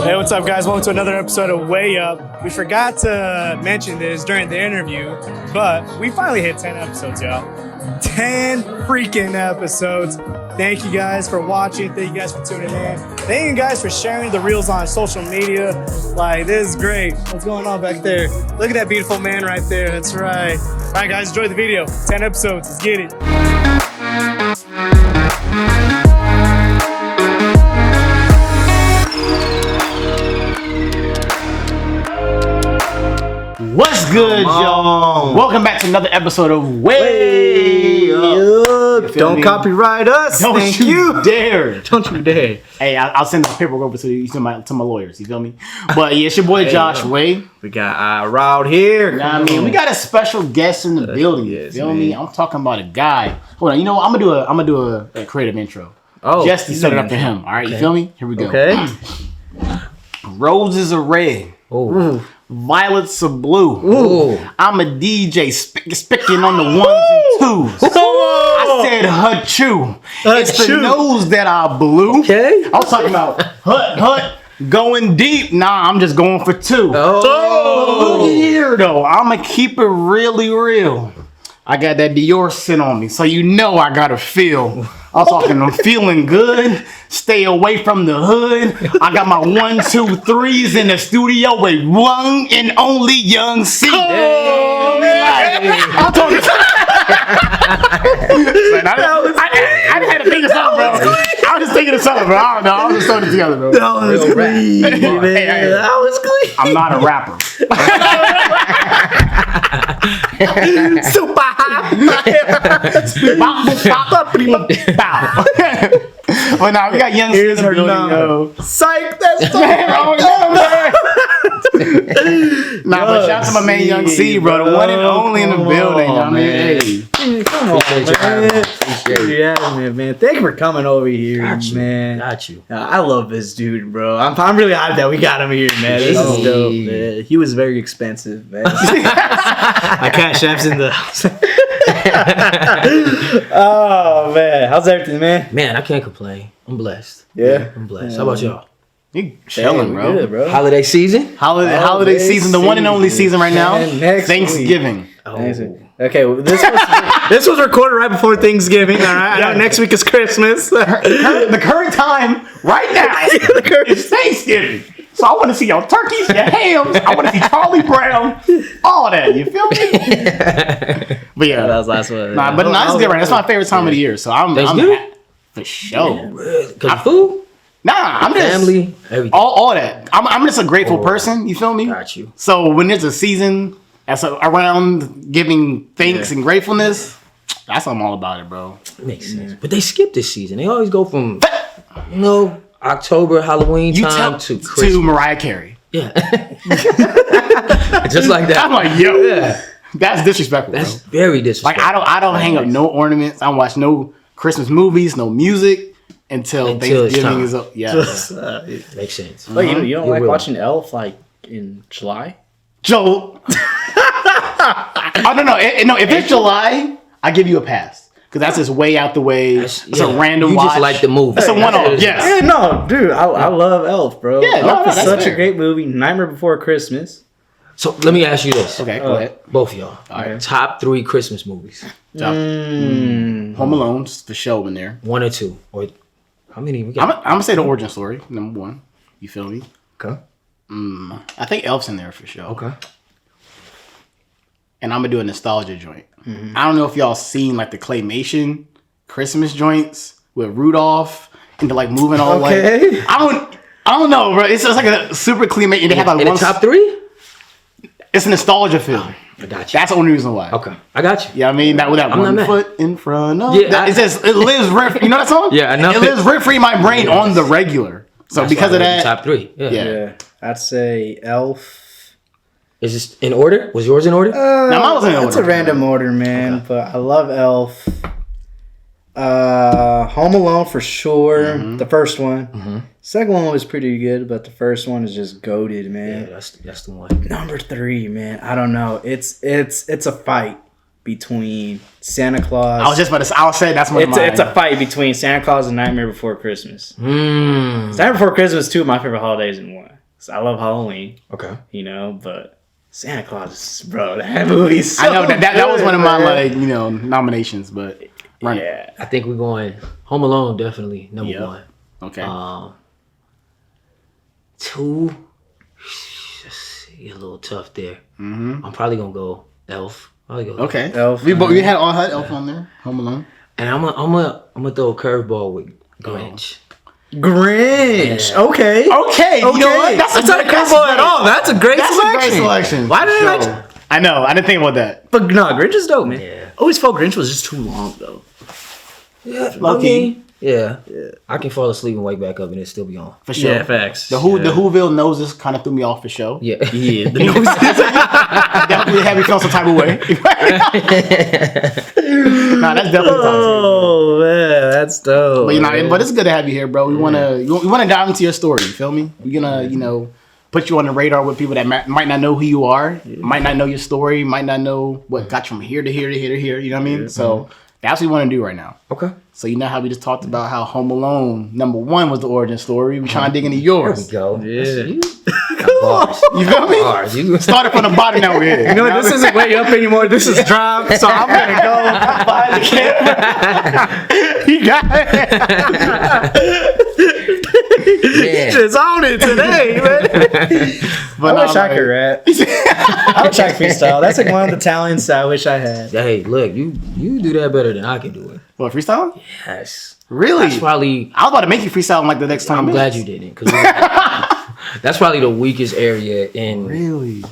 Hey, what's up, guys? Welcome to another episode of Wayy Up. We forgot to mention this during the interview, but we finally hit 10 episodes, y'all. 10 freaking episodes. Thank you guys for watching. Thank you guys for tuning in. Thank you guys for sharing the reels on social media. Like, this is great. What's going on back there? Look at that beautiful man right there. That's right. All right, guys, enjoy the video. 10 episodes. Let's get it. What's good, y'all? Welcome back to another episode of Wayy Up. Don't copyright us. Don't you dare. Don't you dare. Hey, I'll send the paperwork over to my lawyers. You feel me? But yeah, it's your boy Josh Way. We got Rod here. You know what I mean? We got a special guest in the building. You feel me? I'm talking about a guy. Hold on. You know what? I'm gonna do a creative intro. Oh, just to set it up for him. All right, you feel me? Here we go. Okay. Roses are red. Oh. Violets are blue. Ooh. I'm a DJ spicking on the ones and twos. I said hut-chew. It's the nose that I blew. Okay. I was talking about hut, going deep. Nah, I'm just going for two. Oh. Look here, though. I'm going to keep it really real. I got that Dior scent on me, so you know I got to feel. I'm talking, I'm feeling good. Stay away from the hood. I got my 1, 2, 3s in the studio with one and only Young C. Oh, man. I'm talking. I had to think of something, bro. I was just thinking of something, bro. I don't know. I was just throwing it together, bro. That was clean, man. That was clean. I'm not a rapper. Super high. Well, now we got Young C in the building, yo. Psych, that's so Nah, but shout out to my man Young C, bro. The one and only in the building. I mean, hey. Come on, man. Yeah, man. Thank you for coming over here, man. Got you. I love this dude, bro. I'm really hyped that we got him here, man. This is dope, man. He was very expensive, man. My cash app's in the house. Oh, man. How's everything, man? Man, I can't complain. I'm blessed. Yeah? I'm blessed. How about y'all? You chilling, bro. Good, bro. Holiday season? Holiday season, the one and only season right now. Next Thanksgiving. Oh. Okay, well, this was recorded right before Thanksgiving, all right? I know next week is Christmas. The current time right now is Thanksgiving. So I want to see your turkeys, your hams. I want to see Charlie Brown, all that. You feel me? But yeah, that was last one. Nah, but it's good, right? That's my favorite time of the year. So I'm for sure. Because food? Nah, I'm just family, everything. All that. I'm just a grateful person. You feel me? Got you. So when there's a season that's around giving thanks and gratefulness, that's what I'm all about it, bro. Makes sense. But they skip this season. They always go from, October, Halloween time to Christmas. To Mariah Carey. Yeah. Just like that. I'm like, yo, that's disrespectful. That's bro. very disrespectful. Like I don't hang up no ornaments. I don't watch no Christmas movies, no music until Thanksgiving is up. Yeah, makes sense. But you don't like watching Elf like in July? Joe. I don't know. No, if it's July, I give you a pass. Because that's just way out the way. It's a random watch. You just like the movie. It's a one-off, yes. Yeah, no, dude, I love Elf, bro. Yeah, Elf is such fair. a great movie. Nightmare Before Christmas. So let me ask you this. Okay, go ahead. Both of y'all. All right. Top 3 Christmas movies. Home Alone's for show in there. 1 or 2. Or how many we got? I'm going to say the origin story, number 1. You feel me? Okay. I think Elf's in there for sure. Okay. And I'm going to do a nostalgia joint. I don't know if y'all seen like the claymation Christmas joints with Rudolph and like moving all like I don't know, bro. It's just like a super claymation. They have like in the top 3? It's a nostalgia film. I got you. That's the only reason why. Okay, I got you. Yeah, I mean that with that one foot in front of. Yeah, it says it lives rent. You know that song? Yeah, I know. It lives rent free in my brain on the regular. So That's because of that, top 3. Yeah, I'd say Elf. Is this in order? Was yours in order? Now mine was in order. It's a random order, man. But I love Elf. Home Alone for sure. The first one. Second one was pretty good, but the first one is just goated, man. Yeah, that's the one. Number 3, man. I don't know. It's a fight. between Santa Claus. I was just about to say, I'll say that's one of mine. It's a fight between Santa Claus and Nightmare Before Christmas. Nightmare Before Christmas is two of my favorite holidays in one. So I love Halloween. Okay. You know, but Santa Claus, bro, that movie's so I know that was one of my good, like nominations, but yeah. I think we're going Home Alone, definitely number one. Okay. 2, you're a little tough there. I'm probably gonna go Elf. Okay. Elf. We had all had Elf on there. Home Alone. And I'm gonna throw a curveball with Grinch. Grinch. Yeah. Okay. You know what? That's not a curveball at all. That's a great That's selection. a great selection. Why did I Sure. not? I know. I didn't think about that. But no, Grinch is dope, man. Yeah. Always felt Grinch was just too long though. Yeah, Low-key. yeah. I can fall asleep and wake back up and it still be on. For sure. Yeah, facts. The Whoville noses kind of threw me off for show. Yeah. Yeah, the nose. Definitely had me feel some type of way. Nah, that's definitely top tier. Oh man, that's dope. But but it's good to have you here, bro. We wanna dive into your story. You feel me? We're gonna put you on the radar with people that might not know who you are, might not know your story, might not know what got you from here to here to here to here. You know what I mean? So that's what we want to do right now. Okay. So you know how we just talked about how Home Alone #1 was the origin story. We trying to dig into yours. There we go. Yeah. Bars. You feel me? Bars. You Started from the bottom, now we're here. You know what? This isn't Way Up anymore. This is Drop. So I'm gonna go behind the camera. You got it. Yeah. Just on it today, man. But I wish I could rap. I wish I could freestyle. That's like one of the talents I wish I had. Hey, look, you do that better than I can do it. What, freestyle? Yes. Really? That's probably. I was about to make you freestyle in like the next 20 I'm minutes. glad you didn't, because that's probably the weakest area in Really?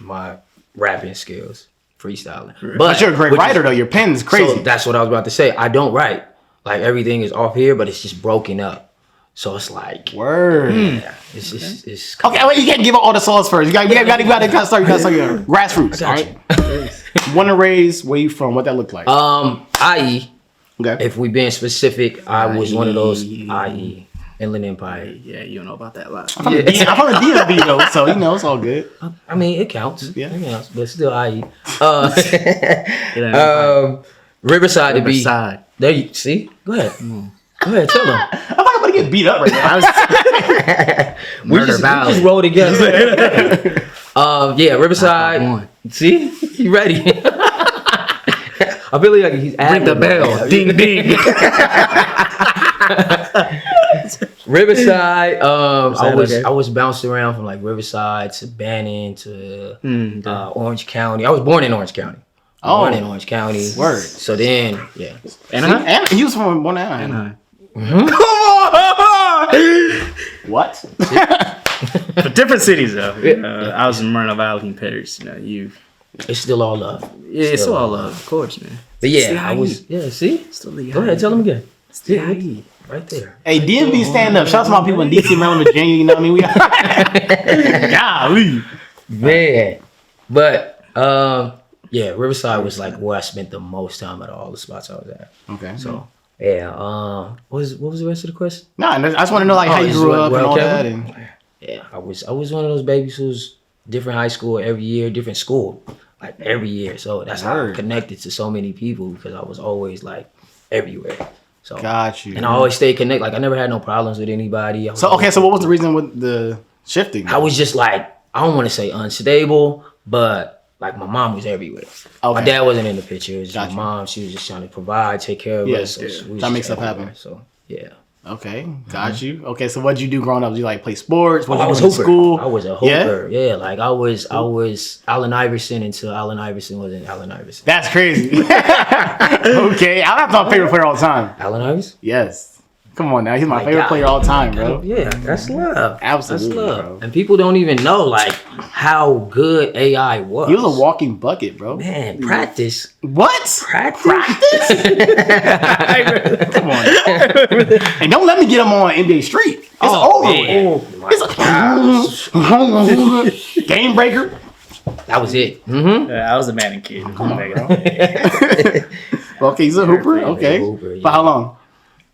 my rapping skills, freestyling. But you're a great which writer, though. Your pen's crazy. So that's what I was about to say. I don't write. Like, everything is off here, but it's just broken up. So it's like, Word. yeah, it's Okay, wait, you can't give out all the songs first. You gotta start your grassroots. All right. Wanna raise, where you from? What that look like? IE. Okay. If we being specific, I was one of those IE, Inland Empire. Yeah, you don't know about that lot. I'm from the DMV though, so it's all good. I mean, it counts. Yeah. It counts, but still IE. Riverside to be. Riverside. There you see. Go ahead. Go ahead. Tell them. I'm not gonna get beat up right now. We just roll together. Yeah, Riverside. See, you ready? I feel like he's Ring the bell. Ding ding. Riverside. Okay. I was bounced around from like Riverside to Bannon to Orange County. I was born in Orange County. Born in Orange County. Word. So then, yeah. Anaheim? And he was from one Anaheim. Come on! What? But different cities though. I was in Moreno Valley in Paris. It's still all love. Yeah, it's all love, of course, man. But yeah, Still I was. Yeah, see. Still the Go ahead, tell them again. Still Right there. Hey, DMV stand up. Shout out to my people in DC, Maryland, Virginia. You know what I mean? Golly. Man. But yeah, Riverside was like where I spent the most time at all the spots I was at. Okay. So yeah, what was the rest of the question? Nah, I just want to know like how you just grew what- up what and all Kevin? that. And Yeah, I was one of those babies who's different high school every year, different school, like every year. So that's how I Word. connected to so many people, because I was always like everywhere. So got you. and I always stayed connected. Like I never had no problems with anybody. So okay, so what was the reason with the shifting? I was just like, I don't want to say unstable, but like my mom was everywhere. Okay. My dad wasn't in the picture. It was just Gotcha. my mom. She was just trying to provide, take care of Yes, us. yeah. we was Trying to just make stuff everywhere. happen. So yeah. Okay, got you. Okay, so what'd you do growing up? Did you like play sports? What I you was do in hooper. school? I was a hooper. Yeah, like I was Allen Iverson until Allen Iverson wasn't Allen Iverson. That's crazy. Okay, I'm not my favorite player all the time. Allen Iverson? Yes. Come on now, he's my My favorite God. player all the time, bro. Yeah, that's love. Absolutely, That's love. bro. And people don't even know like how good AI was. He was a walking bucket, bro. Man, practice. What? Practice? Come on. And don't let me get him on NBA Street. It's over with. Oh, my It's a game breaker. That was it. Mm-hmm. I was a Madden kid. Come on, bro. Okay, he's a hooper. Okay. Hooper, yeah. For how long?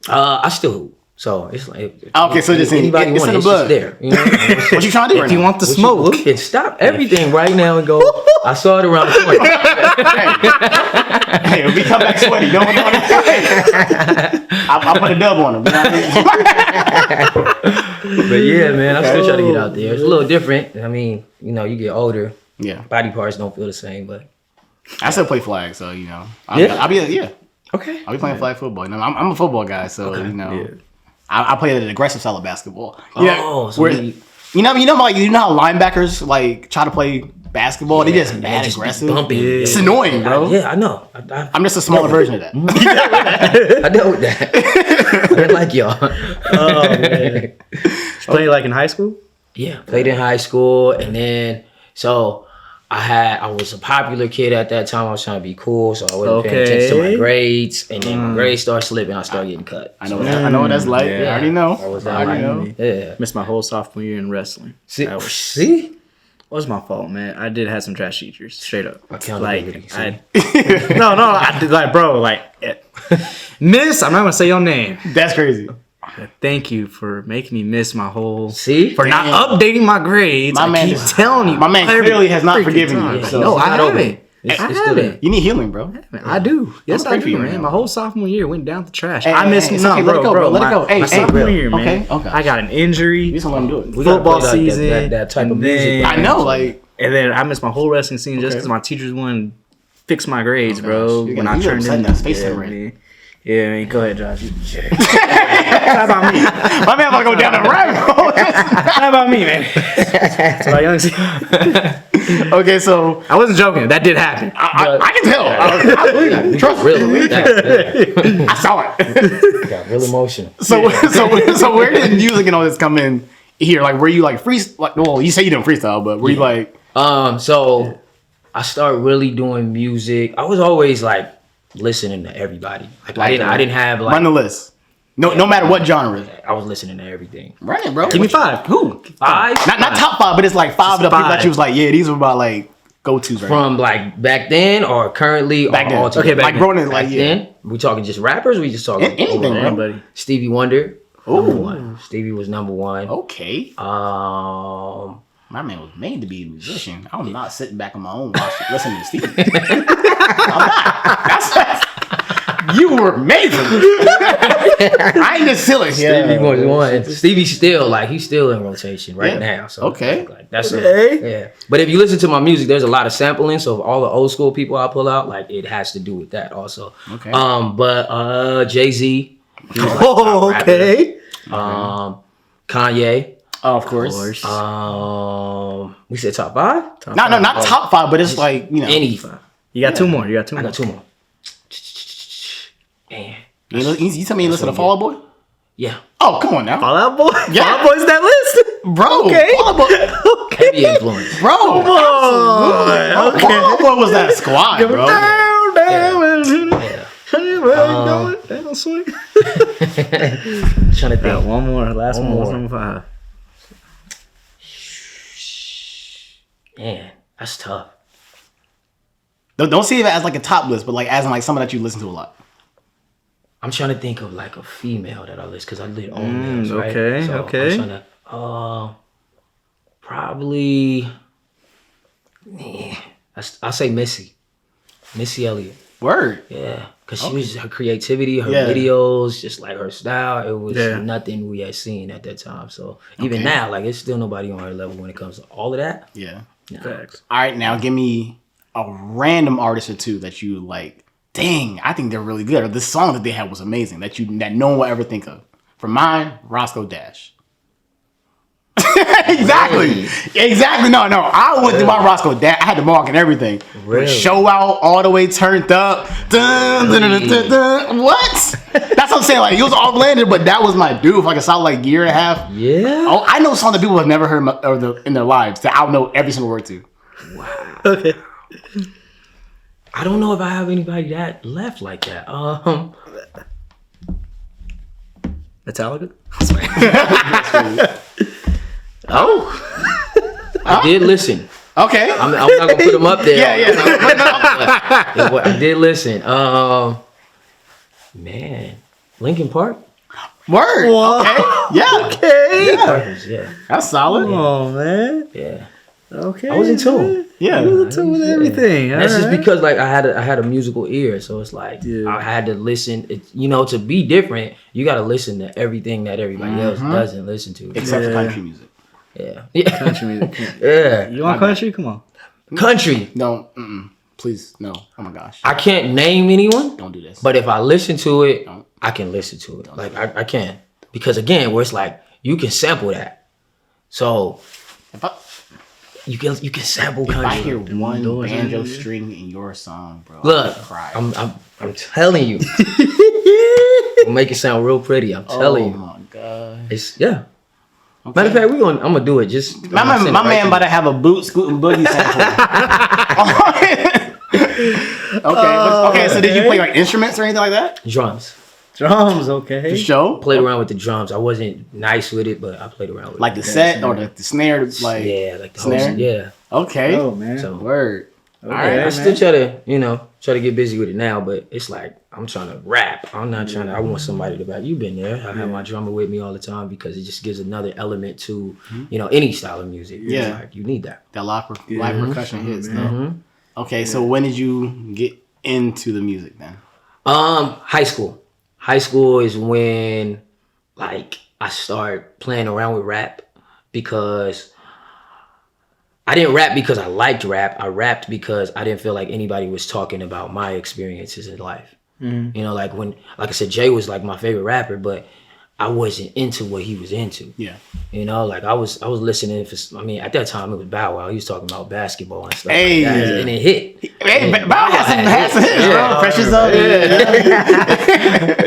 I still hoop. So it's like Okay, so it's in the want blood. it's just there. You know? What you trying to do right If you now? want the We smoke, can stop everything right now and go. I saw it around the corner. Hey, if we come back sweaty, don't know what I put a dub on him. You know what I mean? But yeah, man, I'm still trying to get out there. It's a little different. I mean, you know, you get older, Yeah, body parts don't feel the same, but I still play flag, so you know, I'll be playing flag football. You know, I'm a football guy, so you know, I play an aggressive style of basketball. Oh, so where, you know how linebackers like try to play basketball? They just mad aggressive. Bumping. It's annoying, bro. I know. I'm just a smaller version of that. I dealt with that. I didn't like y'all. oh man, you play like in high school? Yeah, played in high school, and then so I was a popular kid at that time. I was trying to be cool, so I wasn't paying attention to my grades, and then my grades started slipping. I started getting cut. I know what that's like. Yeah. I already know. I was I already know. Yeah. Missed my whole sophomore year in wrestling. See, That see? was my fault, man. I did have some trash teachers, straight up. Accountability, Like, I did, like, bro, like, Miss, I'm not gonna say your name. That's crazy. Thank you for making me miss my whole. See? For not updating my grades. My man keep is- telling you. My man clearly has not freaking forgiven time. you. So No, I not over. haven't. It's I still there. haven't. you need healing, bro. I do. Yes, I'm I afraid for do, you right man. now. My whole sophomore year went down the trash. Hey, I missed hey, it's no, okay, bro, let it go, bro. Let it go. Hey, my hey, sophomore bro. year, man. Okay. I got an injury. You just let him do it. We gotta Football play that- season. that type of and music. then- I know, like. And then I missed my whole wrestling season just because my teachers wouldn't fix my grades, bro. You When got- I you turned upset in, that space yeah, in red. man. Yeah, man. Go ahead, Josh. How about me? My man about to go down the rabbit hole. How about me, man? That's what I young see. Okay, so I wasn't joking. That did happen. I can tell. I believe you. Trust me. Real, I saw it. got real emotional. So where did music and all this come in here? Like, were you like like? Well, you say you didn't freestyle, but were you like? So I started really doing music. I was always like listening to everybody. Like I didn't have like Run the list. No matter what genre. I was listening to everything. Run it, bro. Give me 5. Who? Five Not top 5, but it's like 5 of the people that you was like, yeah, these were about like go-tos right now. from like back then or currently Back or then. all together? Okay, back Like growing in like Back yeah. then, we talking just rappers? We just talking Anything, overall? bro. Anybody. Stevie Wonder, number Ooh. 1. Stevie was number 1. Okay. My man was made to be a musician. I'm not sitting back on my own listening to Stevie. I'm not. You were made for me. I ain't just silly. Stevie was 1. Stevie still like he's still in rotation right Yeah. now. So Okay. like, that's Okay. yeah. But if you listen to my music, there's a lot of sampling. So all the old school people I pull out, like it has to do with that also. Okay. But Jay-Z. he was, like, Oh, top rapper. okay. Kanye. Oh, of course. We said top 5. No, not top 5, but it's like, you know. Any. You got 2 more. You got 2 I more. got 2 more. Man. You tell me you listen to Fall Out Boy? Yeah. Oh, come on now. Fall Out Boy? Yeah. Fall Out Boy's that list? Bro. Okay. Fall Out Boy. Heavy influence. Bro. Oh, Okay. Fall Out Boy was that squad, bro. Down, down, Yeah. down, swing. Trying to think. One more. Last One one was more. number 5. Man, that's tough. Don't see it as like a top list, but like as in like someone that you listen to a lot. I'm trying to think of like a female that I list because I did own names, right? okay, So okay. I'm trying to, probably, I'll say Missy Elliott. Word. Yeah, because she was her creativity, her Yeah. videos, just like her style. It was Yeah. nothing we had seen at that time. So even Okay. now, like it's still nobody on her level when it comes to all of that. Yeah. Facts. All right, now give me a random artist or two that you like. Dang, I think they're really good. Or this song that they had was amazing that no one will ever think of. For mine, Roscoe Dash. Exactly. No. I went through my Roscoe Dash. I had the mark and everything. Really? Show out all the way turned up. Dun, dun, dun, dun, dun. What? That's what I'm saying. Like he was all blended, but that was my dude for like a solid like year and a half. Yeah. Oh, I know songs that people have never heard in their lives that I'll know every single word to. Okay. I don't know if I have anybody that left like that. Metallica? Oh. I did listen. Okay. I'm not gonna put them up there. Yeah. But I did listen. Man, Linkin Park. Word. Wow. Okay. Yeah. Okay. Purpose, yeah. That's solid. Oh man. Yeah. Okay. I was in tune. Yeah. You was in tune with everything. And that's just Alright. because like I had a musical ear, so it's like Yeah. I had to listen. To be different, you got to listen to everything that everybody else doesn't listen to. Except for country music. Yeah. Country music. Yeah. You want country? Come on. Country. No. Please. No. Oh my gosh. I can't name anyone, Don't do this. but if I listen to it, Don't. I can listen to it. Like I can, because again, where it's like you can sample that, so if I, you can sample if I country. hear one banjo string in your song, bro, Look, I cry. I'm telling you, I'll make it sound real pretty. I'm telling you, Oh my god. it's yeah. Matter of fact, I'm gonna do it. Just My man about to have a boot scooting boogie sample. Okay. So did you play like instruments or anything like that? drums. Drums, okay. For show? Played around with the drums. I wasn't nice with it, but I played around with Like it. the set or the snare? Like Yeah, like the snare? whole yeah. Okay. Oh man. So Word. Okay, All right. I still try to get busy with it now, but it's like I'm trying to rap. I'm not trying to. I want somebody to rap. You've been there. I have my drummer with me all the time because it just gives another element to any style of music. It's Yeah. like you need that. That live percussion hits though. Mm-hmm. Okay, so when did you get into the music then? High school. High school is when like I start playing around with rap because I didn't rap because I liked rap. I rapped because I didn't feel like anybody was talking about my experiences in life. Mm-hmm. You know, like I said, Jay was like my favorite rapper, but I wasn't into what he was into. Yeah. You know, like I was listening at that time it was Bow Wow. He was talking about basketball and stuff Hey. like that. And it hit. Hey, And Bow has some hits, bro. Precious up.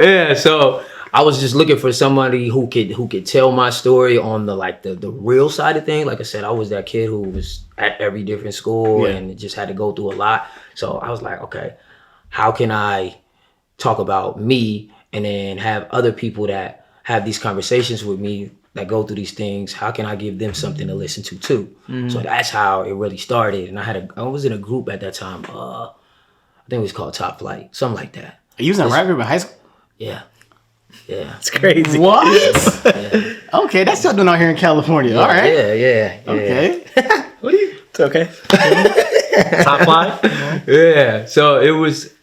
Yeah, so I was just looking for somebody who could tell my story on the real side of things. Like I said, I was that kid who was at every different school and just had to go through a lot. So I was like, okay, how can I talk about me and then have other people that have these conversations with me that go through these things? How can I give them something to listen to too? So that's how it really started. And I was in a group at that time. I think it was called Top Flight, something like that. You was in a rap group in high school? Yeah. It's crazy. What? Okay, that's what doing out here in California. All right. Yeah. Okay. What are you? It's okay. Top five. Yeah. So it was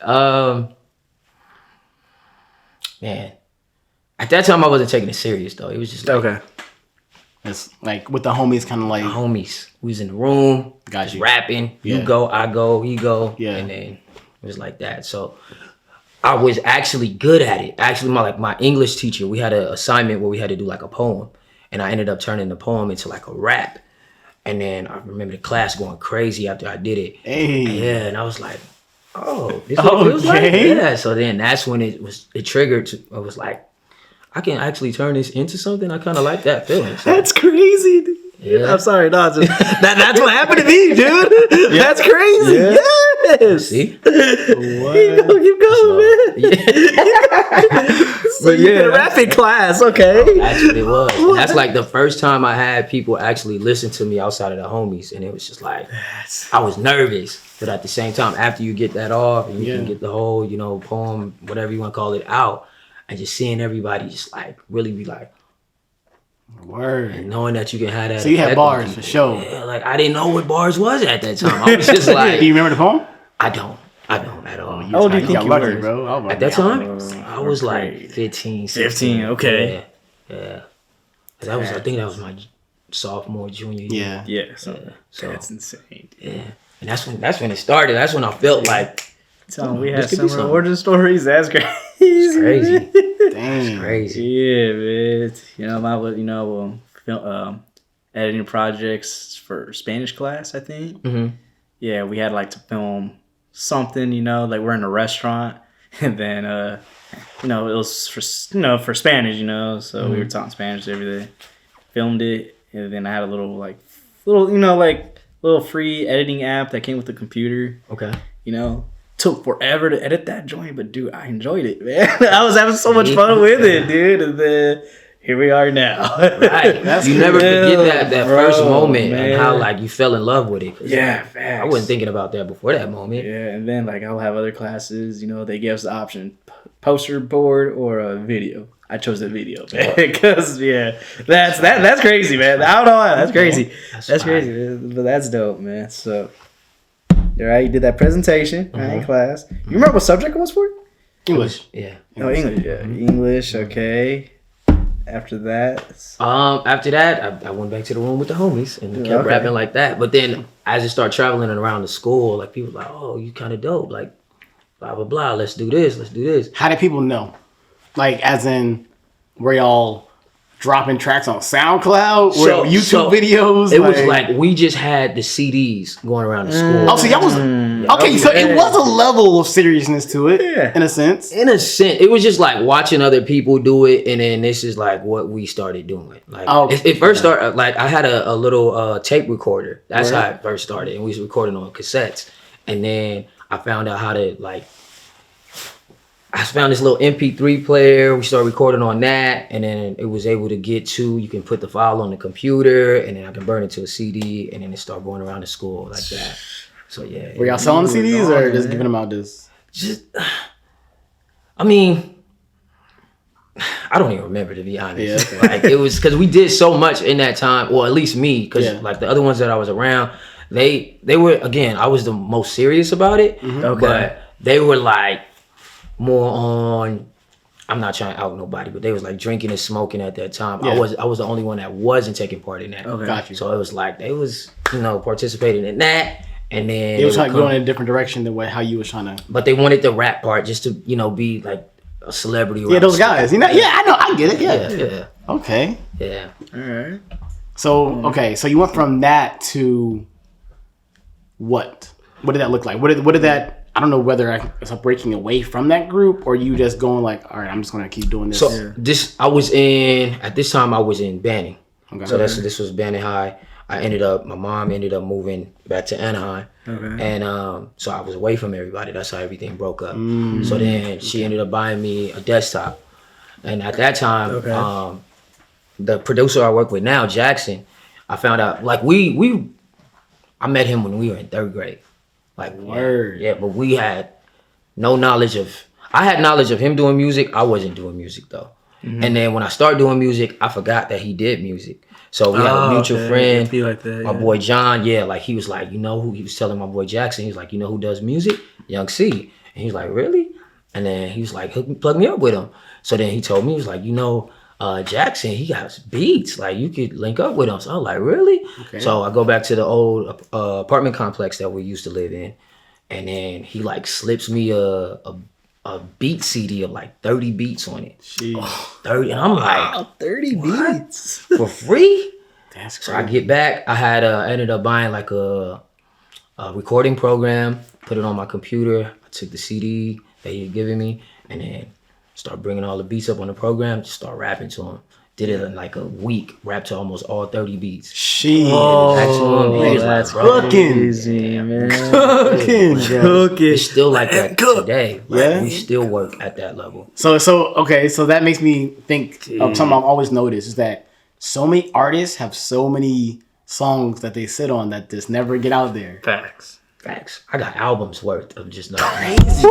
man. At that time I wasn't taking it serious though. It was just like Okay. It's like with the homies, kind of like. homies. We was in the room, Got just you. rapping. Yeah. You go, I go, he go. Yeah. And then it was like that. So I was actually good at it. Actually, my English teacher, we had an assignment where we had to do like a poem. And I ended up turning the poem into like a rap. And then I remember the class going crazy after I did it. Hey. Yeah, and I was like, oh, this is what it feels like? Okay. Yeah. So then that's when it triggered. I was like, I can actually turn this into something. I kind of like that feeling. So, That's crazy, dude. Yeah. I'm sorry, no, that's what happened to me, dude. That's crazy. Yeah. Yes. see? Keep going, man. So you did a rapping class, okay? That's what it was. And that's like the first time I had people actually listen to me outside of the homies. And it was just like, I was nervous. But at the same time, after you get that off and you can get the whole, poem, whatever you want to call it, out, and just seeing everybody just like really be like, Word. and knowing that you can have that. So you had effect on bars for people. sure. Yeah, like I didn't know what bars was at that time. I was just like, Do you remember the poem? I don't at all. How old do you think got you lucky, were? bro. I was like, At that yeah. time, I was like 15, 16. 15, okay. Yeah. 'Cause I think that was my sophomore, junior year. Yeah. Yeah, so So that's insane. yeah. And that's when it started. That's when I felt like So we this had could be similar something. origin stories. That's crazy. it's crazy. Dang. Crazy. Yeah, man. Editing projects for Spanish class, I think. Mm-hmm. Yeah, we had like to film something, like we're in a restaurant, and then it was for Spanish, so we were talking Spanish every day. Filmed it, and then I had a little free editing app that came with the computer. Okay. Took forever to edit that joint, but dude, I enjoyed it, man. I was having so much fun with it, dude. And then here we are now. Right. You never forget that bro, first moment man. and how like you fell in love with it. 'Cause Yeah, I facts. wasn't thinking about that before that moment. Yeah, and then like I'll have other classes, they give us the option, poster board or a video? I chose the video, man, because that's crazy, man. I don't know why. That's crazy. That's crazy, man. But that's dope, man. So, all right, you did that presentation in class. You remember what subject it was for? English. Yeah. Oh, English. Yeah, English. Okay. After that, After that, I went back to the room with the homies and kept rapping like that. But then as I started traveling around the school, like people were like, "Oh, you kind of dope." Like, blah blah blah. Let's do this. Let's do this. How did people know? Like, as in, were y'all dropping tracks on SoundCloud or YouTube videos? It was like we just had the CDs going around the school. Oh, so y'all was okay. So it was a level of seriousness to it, in a sense. In a sense, it was just like watching other people do it, and then this is like what we started doing. Like it first started. Like I had a little tape recorder. That's how it first started, and we was recording on cassettes. And then I found out how to I found this little MP3 player. We started recording on that, and then it was able to get to. You can put the file on the computer, and then I can burn it to a CD, and then it started going around the school like that. So yeah. Were y'all selling the CDs or just giving them out? I mean, I don't even remember, to be honest. Yeah. Like it was because we did so much in that time, or at least me, because like the other ones that I was around, they were, again, I was the most serious about it, but they were like more on, I'm not trying to out nobody, but they was like drinking and smoking at that time. I was the only one that wasn't taking part in that. Okay. Got you. So it was like they was, participating in that, and then they was trying to go in a different direction than how you was trying to. But they wanted the rap part just to, be like a celebrity. Yeah, those guys. I know, I get it. Yeah. Okay. Yeah. All right. So so you went from that to what? What did that look like? What did that? I don't know whether it's a breaking away from that group or you just going like, all right, I'm just gonna keep doing this. So at this time I was in Banning. Okay. So this was Banning High. My mom ended up moving back to Anaheim. Okay. And so I was away from everybody. That's how everything broke up. So then she ended up buying me a desktop. And at that time, the producer I work with now, Jackson, I found out like I met him when we were in 3rd grade. Like, word. Yeah, but we had no knowledge I had knowledge of him doing music. I wasn't doing music though. Mm-hmm. And then when I started doing music, I forgot that he did music. So we had a mutual friend, like that, my boy John. Yeah, like he was like, who? He was telling my boy Jackson. He was like, who does music? Young C. And he was like, really? And then he was like, plug me up with him. So then he told me, he was like, Jackson, he got beats. Like you could link up with him. So I was like, really? Okay. So I go back to the old apartment complex that we used to live in, and then he like slips me a beat CD of like 30 beats on it. Jeez. 30, and I'm like, 30 beats for free? That's crazy. So I get back. I had ended up buying like a recording program, put it on my computer. I took the CD that he had given me, and then start bringing all the beats up on the program, just start rapping to him. Did it in like a week, rapped to almost all 30 beats. That's cooking. Man. Cooking. It's still like that today. Yeah. We still work at that level. So that makes me think of something I've always noticed is that so many artists have so many songs that they sit on that just never get out there. Facts. I got albums worth of just not crazy.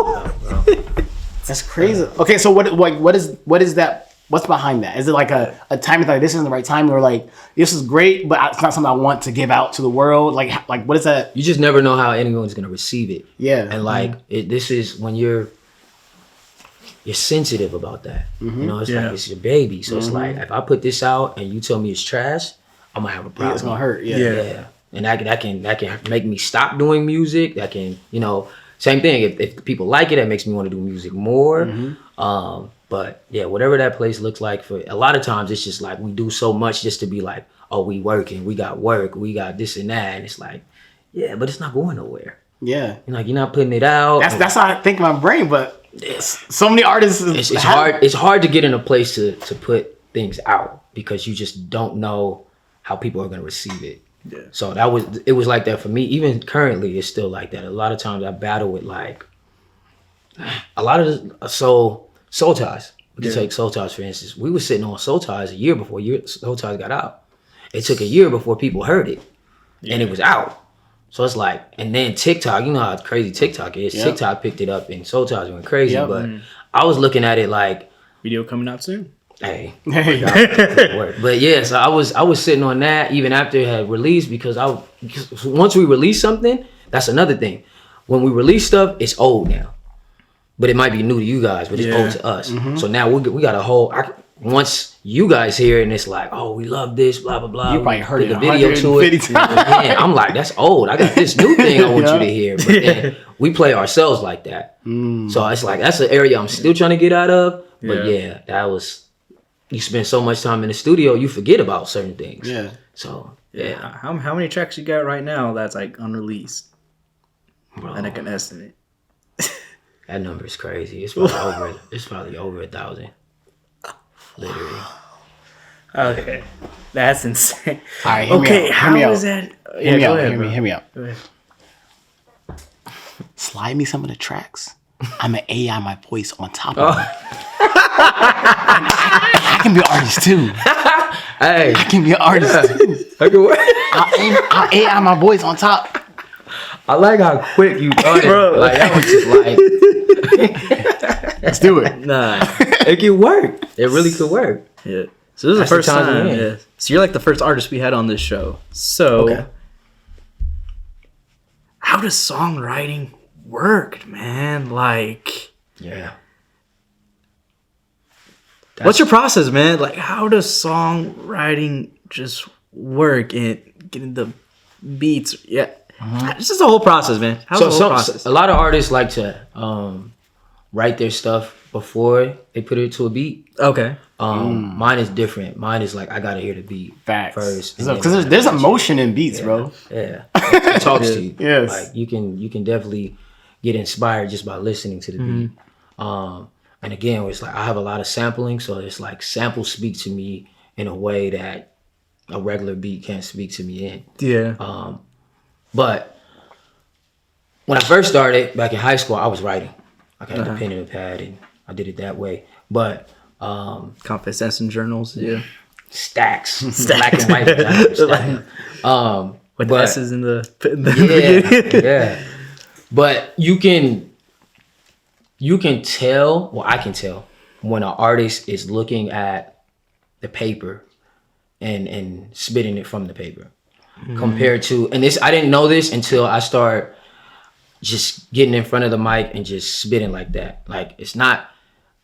That's crazy. Okay, so what is that? What's behind that? Is it like a time like this isn't the right time, or like this is great, but it's not something I want to give out to the world? Like what is that? You just never know how anyone's gonna receive it. Yeah, and like this is when you're sensitive about that. Mm-hmm. It's like it's your baby, so it's like if I put this out and you tell me it's trash, I'm gonna have a problem. It's gonna hurt. Yeah. And that can make me stop doing music. That can same thing. If people like it, that makes me want to do music more. Mm-hmm. But yeah, whatever that place looks like, for a lot of times it's just like we do so much just to be like, oh, we working, we got work, we got this and that, and it's like, yeah, but it's not going nowhere. Yeah, you're not putting it out. That's how I think in my brain. But so many artists, it's hard. It's hard to get in a place to put things out because you just don't know how people are going to receive it. Yeah. So it was like that for me. Even currently, it's still like that. A lot of times I battle with like a lot of Soul Ties. We can take Soul Ties for instance. We were sitting on Soul Ties a year before Soul Ties got out. It took a year before people heard it, and it was out. So it's like, and then TikTok, you know how crazy TikTok is. Yep. TikTok picked it up, and Soul Ties went crazy. Yep. But I was looking at it like, Video coming out soon. hey, Hey. work. But yeah, so I was sitting on that even after it had released because once we release something, that's another thing. When we release stuff, it's old now, but it might be new to you guys, but it's old to us. So now we got a whole. Once you guys hear it and it's like, oh, we love this, blah blah blah. You probably heard it the video to it. 150 times. Man, I'm like, that's old. I got this new thing I want you to hear. But then we play ourselves like that. So it's like that's an area I'm still trying to get out of. But yeah, that was. You spend so much time in the studio, you forget about certain things. Yeah. So yeah. How many tracks you got right now that's like unreleased? Bro, And I can estimate. that number is crazy. It's probably over 1,000. Literally. Okay, that's insane. All right, hear me Okay, out. how Hear me is out. that? Hear me go out. ahead, Hear bro. me out. Go ahead. Slide me some of the tracks. I'm an AI my voice on top of it. I can be an artist too. Hey, I can be an artist too. I'll AI my voice on top. I like how quick you thought it. Bro. Like that was just like Let's do it. Nah. it could work. It really could work. Yeah. So this is That's the the first times time. we're in. Yeah. So you're like the first artist we had on this show. So Okay. how does songwriting work, man? Like, Yeah. what's your process, man? Like, how does songwriting just work and getting the beats? Yeah. It's just a whole process, man. How's the whole process? A lot of artists like to write their stuff before they put it to a beat. Okay. Mine is different. Mine is like I gotta hear the beat Facts. first. Because there's emotion in beats, bro. Yeah, it talks to you. Yes. Like you can definitely get inspired just by listening to the beat. And again, it's like I have a lot of sampling, so it's like samples speak to me in a way that a regular beat can't speak to me in. Yeah. But when I first started back in high school, I was writing. I got a pen and a pad, and I did it that way. But Confidence in journals. Yeah. stacks, black and white. With but- S's in the Yeah, yeah. But you can tell, well, I can tell when an artist is looking at the paper and spitting it from the paper compared to, and this, I didn't know this until I start just getting in front of the mic and just spitting like that. Like it's not,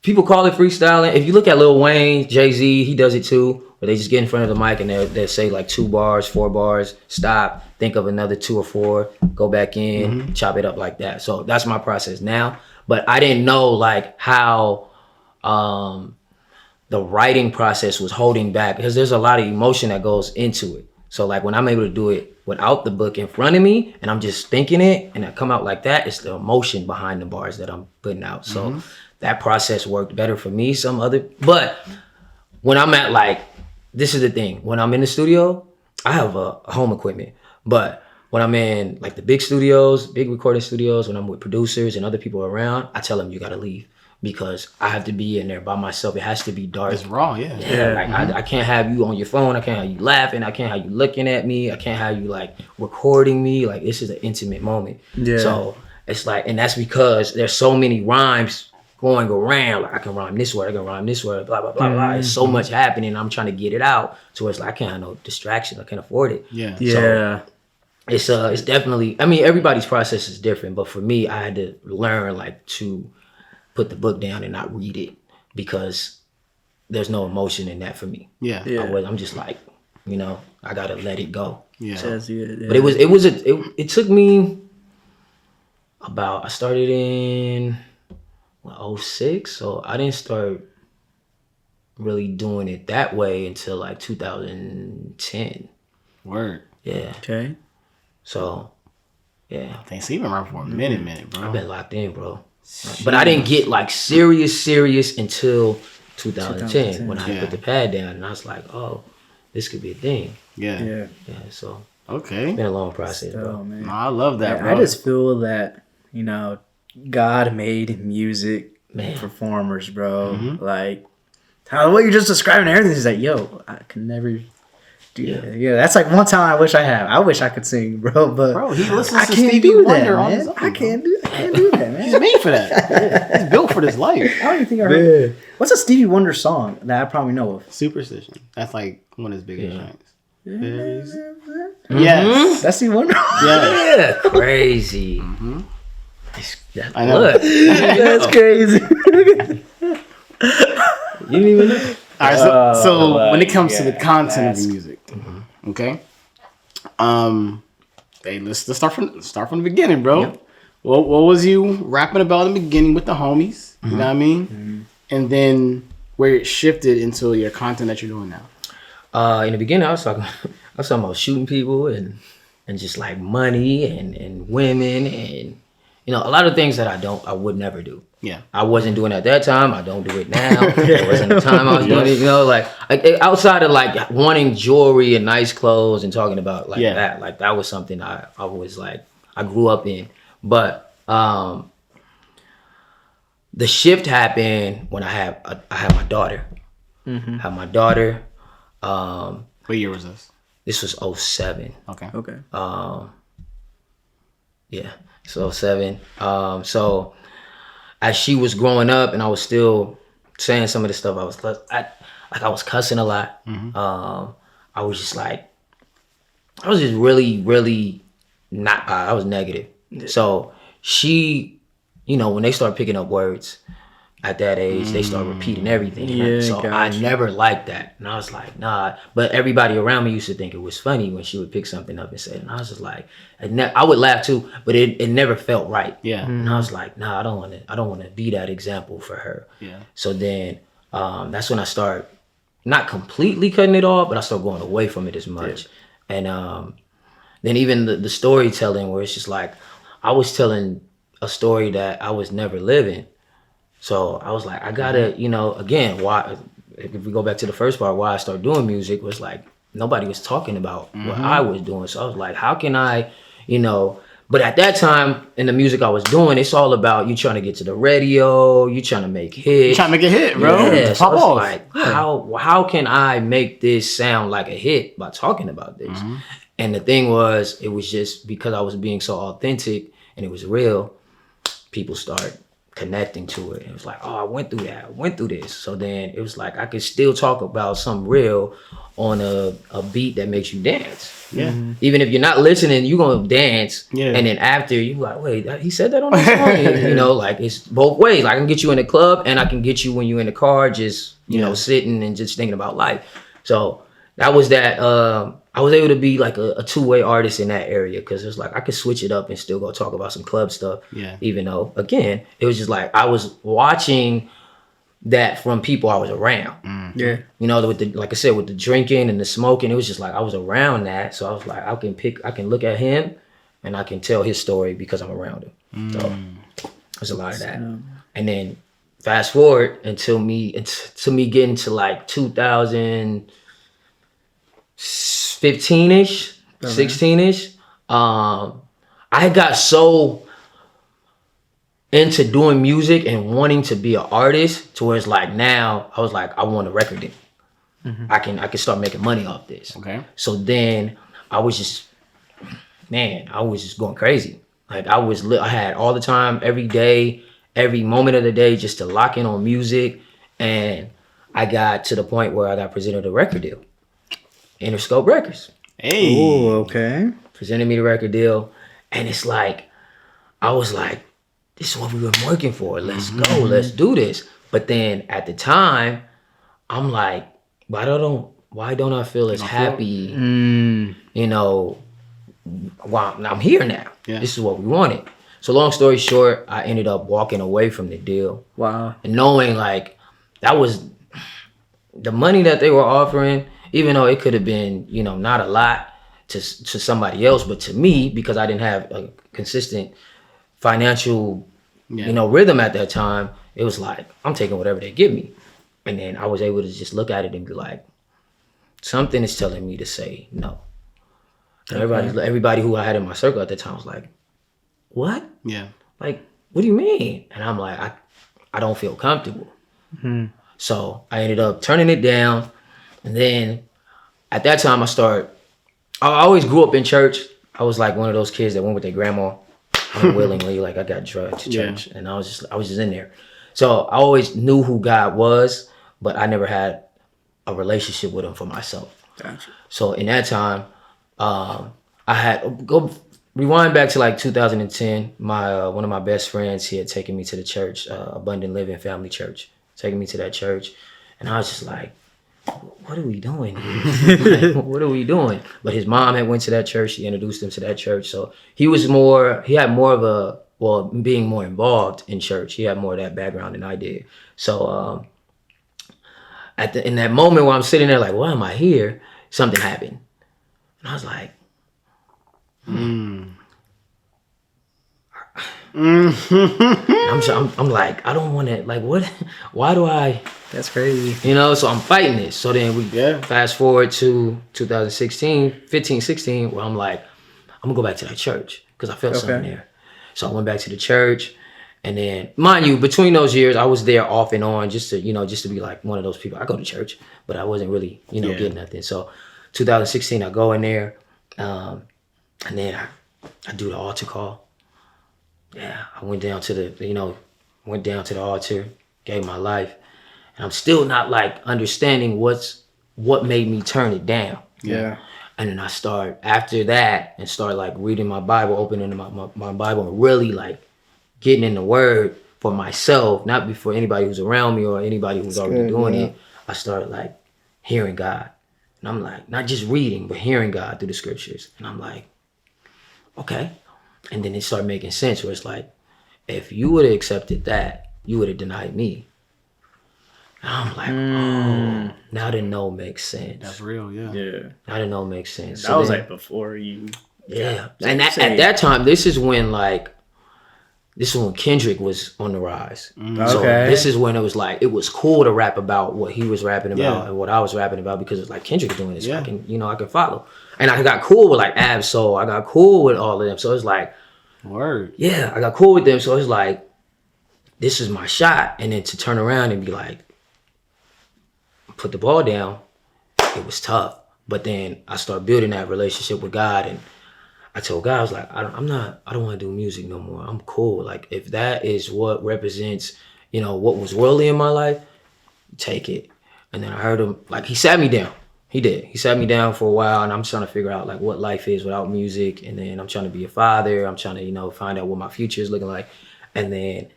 people call it freestyling. If you look at Lil Wayne, Jay-Z, he does it too, where they just get in front of the mic and they'll say like 2 bars, 4 bars, stop, think of another 2 or 4, go back in, chop it up like that. So that's my process now. But I didn't know like how the writing process was holding back because there's a lot of emotion that goes into it. So like when I'm able to do it without the book in front of me and I'm just thinking it and I come out like that, it's the emotion behind the bars that I'm putting out. So that process worked better for me. But when I'm at like, this is the thing, when I'm in the studio, I have a home equipment, but when I'm in like the big studios, big recording studios, when I'm with producers and other people around, I tell them you gotta leave because I have to be in there by myself. It has to be dark. It's raw, yeah. Yeah, like I can't have you on your phone. I can't have you laughing. I can't have you looking at me. I can't have you like recording me. Like this is an intimate moment. Yeah. So it's like, and that's because there's so many rhymes going around. Like I can rhyme this word, I can rhyme this word, blah, blah, blah, blah. It's so much happening. I'm trying to get it out. So it's like, I can't have no distraction. I can't afford it. Yeah. Yeah. It's definitely, I mean, everybody's process is different, but for me, I had to learn like to put the book down and not read it because there's no emotion in that for me. Yeah. I'm just like, you know, I gotta let it go. Yeah. But it took me about, I started in 06, so I didn't start really doing it that way until like 2010. Word. Yeah. Okay. So, yeah. Thanks. You've been around for a minute, bro. I've been locked in, bro. But I didn't get like serious until 2010 when I put the pad down and I was like, oh, this could be a thing. Yeah. Yeah. Yeah, so Okay. it's been a long process, bro. Oh man. No, I love that, bro. I just feel that, you know, God made music Man. performers, bro. Like how what you're just describing everything is like, yo, I can never Yeah. That's like one talent I wish I had. I wish I could sing, bro. But Bro, he listens I to can't Stevie do Wonder that, on man. his own. I can't do that, man. He's made for that. He's built for this life. I don't even think I heard. What's a Stevie Wonder song that I probably know of? Superstition. That's like one of his biggest joints. Mm-hmm. Yes. That's Stevie Wonder. Yeah. Yeah, crazy. I know. Look, That's crazy. you didn't even know. All right, so but when it comes to the yeah, content of that's- the music, okay. Hey, let's start from the beginning, bro. Yep. What was you rapping about in the beginning with the homies? You know what I mean? And then where it shifted into your content that you're doing now. In the beginning, I was talking about shooting people and just like money and women and a lot of things that I would never do. Yeah. I wasn't doing it at that time. I don't do it now. It wasn't the time I was doing it. Like outside of like wanting jewelry and nice clothes and talking about like that, like that was something I was like I grew up in. But the shift happened when I had my daughter. Had my daughter. What year was this? This was 07. Okay. Yeah, so 07. So as she was growing up, and I was still saying some of the stuff, I was cussing a lot. I was just like, I was just really, really not. I was negative. So she, when they start picking up words at that age, they start repeating everything. I never liked that, and I was like, nah. But everybody around me used to think it was funny when she would pick something up and say it, and I was just like, I would laugh too, but it never felt right. Yeah. And I was like, nah, I don't want to be that example for her. Yeah. So then that's when I start not completely cutting it off, but I start going away from it as much. And then even the storytelling, where it's just like I was telling a story that I was never living. So I was like, I gotta, again, why, if we go back to the first part, why I started doing music was like, nobody was talking about what I was doing. So I was like, how can I, but at that time in the music I was doing, it's all about you trying to get to the radio, you trying to make hits. You're trying to make a hit, bro. Yeah, so Pop I was off. like, how can I make this sound like a hit by talking about this? And the thing was, it was just because I was being so authentic and it was real, people start connecting to it. It was like, oh, I went through that. I went through this. So then it was like I could still talk about something real on a beat that makes you dance. Yeah. Even if you're not listening, you're gonna dance. Yeah. And then after you like, wait, he said that on the song. Like it's both ways. I can get you in the club and I can get you when you're in the car, just sitting and just thinking about life. So that was that. I was able to be like a two-way artist in that area because it's like I could switch it up and still go talk about some club stuff. Yeah. Even though, again, it was just like I was watching that from people I was around. Yeah. With the, like I said, with the drinking and the smoking, it was just like I was around that. So I was like, I can look at him and I can tell his story because I'm around him. So there's a lot of that. And then fast forward until me getting to like 2015-ish, 16-ish. I got so into doing music and wanting to be an artist to where it's like now I was like, I want a record deal. I can start making money off this. Okay. So then I was just going crazy. Like I had all the time, every day, every moment of the day just to lock in on music. And I got to the point where I got presented a record deal. Interscope Records. Hey. Oh, okay. Presented me the record deal. And it's like, I was like, this is what we've been working for. Let's go. Let's do this. But then at the time, I'm like, why don't I feel as happy? Well, I'm here now. Yeah. This is what we wanted. So long story short, I ended up walking away from the deal. Wow. And knowing like that was the money that they were offering, even though it could have been, not a lot to somebody else, but to me, because I didn't have a consistent financial, rhythm at that time, it was like, I'm taking whatever they give me. And then I was able to just look at it and be like, something is telling me to say no. And everybody who I had in my circle at the time was like, what? Yeah. Like, what do you mean? And I'm like, I don't feel comfortable. So I ended up turning it down. And then at that time I always grew up in church. I was like one of those kids that went with their grandma unwillingly, like I got drugged to church, and I was just in there. So I always knew who God was, but I never had a relationship with him for myself. Gotcha. So in that time, I had go rewind back to like 2010. My one of my best friends, he had taken me to the church, Abundant Living Family Church, taking me to that church, and I was just like, what are we doing here? Like, what are we doing? But his mom had went to that church. She introduced him to that church. So he had more of a, well, being more involved in church. He had more of that background than I did. So in that moment where I'm sitting there like, why am I here? Something happened. And I was like, I'm like, I don't want to, like, what? Why do I? That's crazy. So I'm fighting this. So then we fast forward to 15, 16, where I'm like, I'm gonna go back to that church because I felt something there. So I went back to the church, and then, mind you, between those years, I was there off and on just to be like one of those people. I go to church, but I wasn't really, getting nothing. So 2016, I go in there, and then I do the altar call. Yeah, I went down to the altar, gave my life. And I'm still not like understanding what made me turn it down. Yeah. And then I start after that and start like reading my Bible, opening my Bible, and really like getting in the word for myself, not before anybody who's around me or anybody who's already doing it. I started like hearing God. And I'm like, not just reading, but hearing God through the scriptures. And I'm like, okay. And then it started making sense where it's like, if you would have accepted that, you would have denied me. And I'm like, oh, now the no makes sense. That's real, yeah. Yeah. Now the no makes sense. That was like before you. Yeah. And at that time, this is when Kendrick was on the rise. So this is when it was like, it was cool to rap about what he was rapping about and what I was rapping about, because it's like Kendrick doing this. I can follow. And I got cool with like Ab-Soul. I got cool with all of them. So it's like, word. Yeah, I got cool with them. So it's like, this is my shot. And then to turn around and be like, put the ball down, it was tough. But then I started building that relationship with God, and I told God, I was like, I don't want to do music no more. I'm cool. Like, if that is what represents, what was worldly in my life, take it. And then I heard him, like, he sat me down. He did. He sat me down for a while, and I'm trying to figure out like what life is without music. And then I'm trying to be a father. I'm trying to, find out what my future is looking like. And then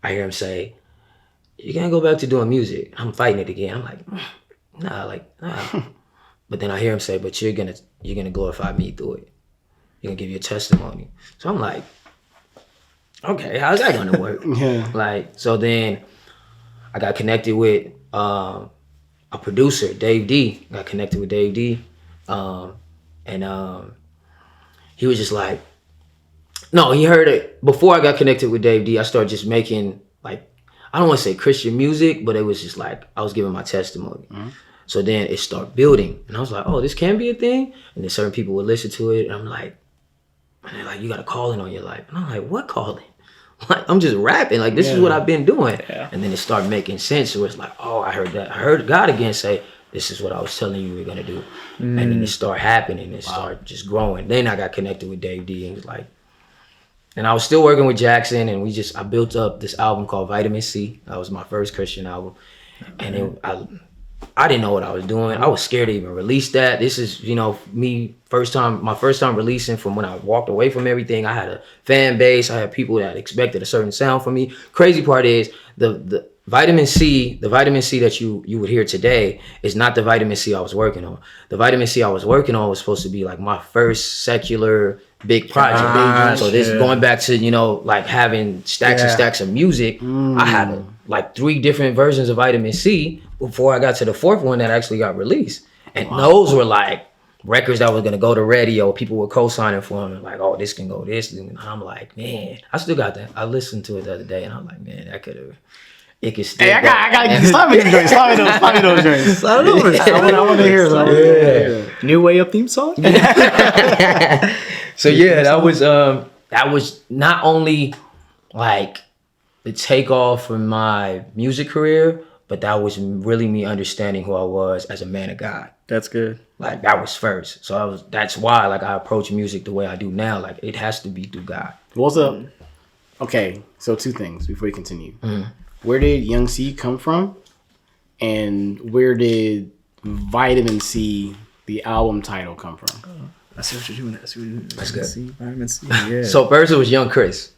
I hear him say, you can't go back to doing music. I'm fighting it again. I'm like, nah. But then I hear him say, but you're gonna glorify me through it. You're gonna give your testimony. So I'm like, okay, how's that gonna work? So then I got connected with a producer, Dave D. Got connected with Dave D. And he was just like, no, he heard it. Before I got connected with Dave D, I started just making like, I don't want to say Christian music, but it was just like, I was giving my testimony. Mm-hmm. So then it started building. And I was like, oh, this can be a thing? And then certain people would listen to it. And I'm like, and they're like, you got a calling on your life. And I'm like, what calling? Like, I'm just rapping. Like, this is what I've been doing. Yeah. And then it started making sense. So it's like, oh, I heard that. I heard God again say, this is what I was telling you we were going to do. And then it started happening. It started just growing. Then I got connected with Dave D. And it was like, and I was still working with Jackson, and I built up this album called Vitamin C. That was my first Christian album. And I didn't know what I was doing. I was scared to even release that. This is, my first time releasing from when I walked away from everything. I had a fan base. I had people that expected a certain sound from me. Crazy part is the vitamin C that you would hear today is not the vitamin C I was working on. The vitamin C I was working on was supposed to be like my first secular big project. So this going back to, like having stacks and stacks of music. I had like 3 different versions of vitamin C before I got to the 4th one that actually got released. And those were like records that were gonna go to radio. People were co-signing for them, like, oh, this can go this. And I'm like, man, I still got that. I listened to it the other day, and I'm like, man, it could still. Hey, I got slap me those joints. I want to hear something. New Wayy Up theme song. So that was not only like the takeoff from my music career, but that was really me understanding who I was as a man of God. That's good. Like that was first. So that's why like I approach music the way I do now. Like it has to be through God. What's up? Okay, so 2 things before you continue. Where did Young C come from? And where did Vitamin C, the album title, come from? I see what you're doing. That's good. Vitamin C. Yeah. So first it was Young Chris.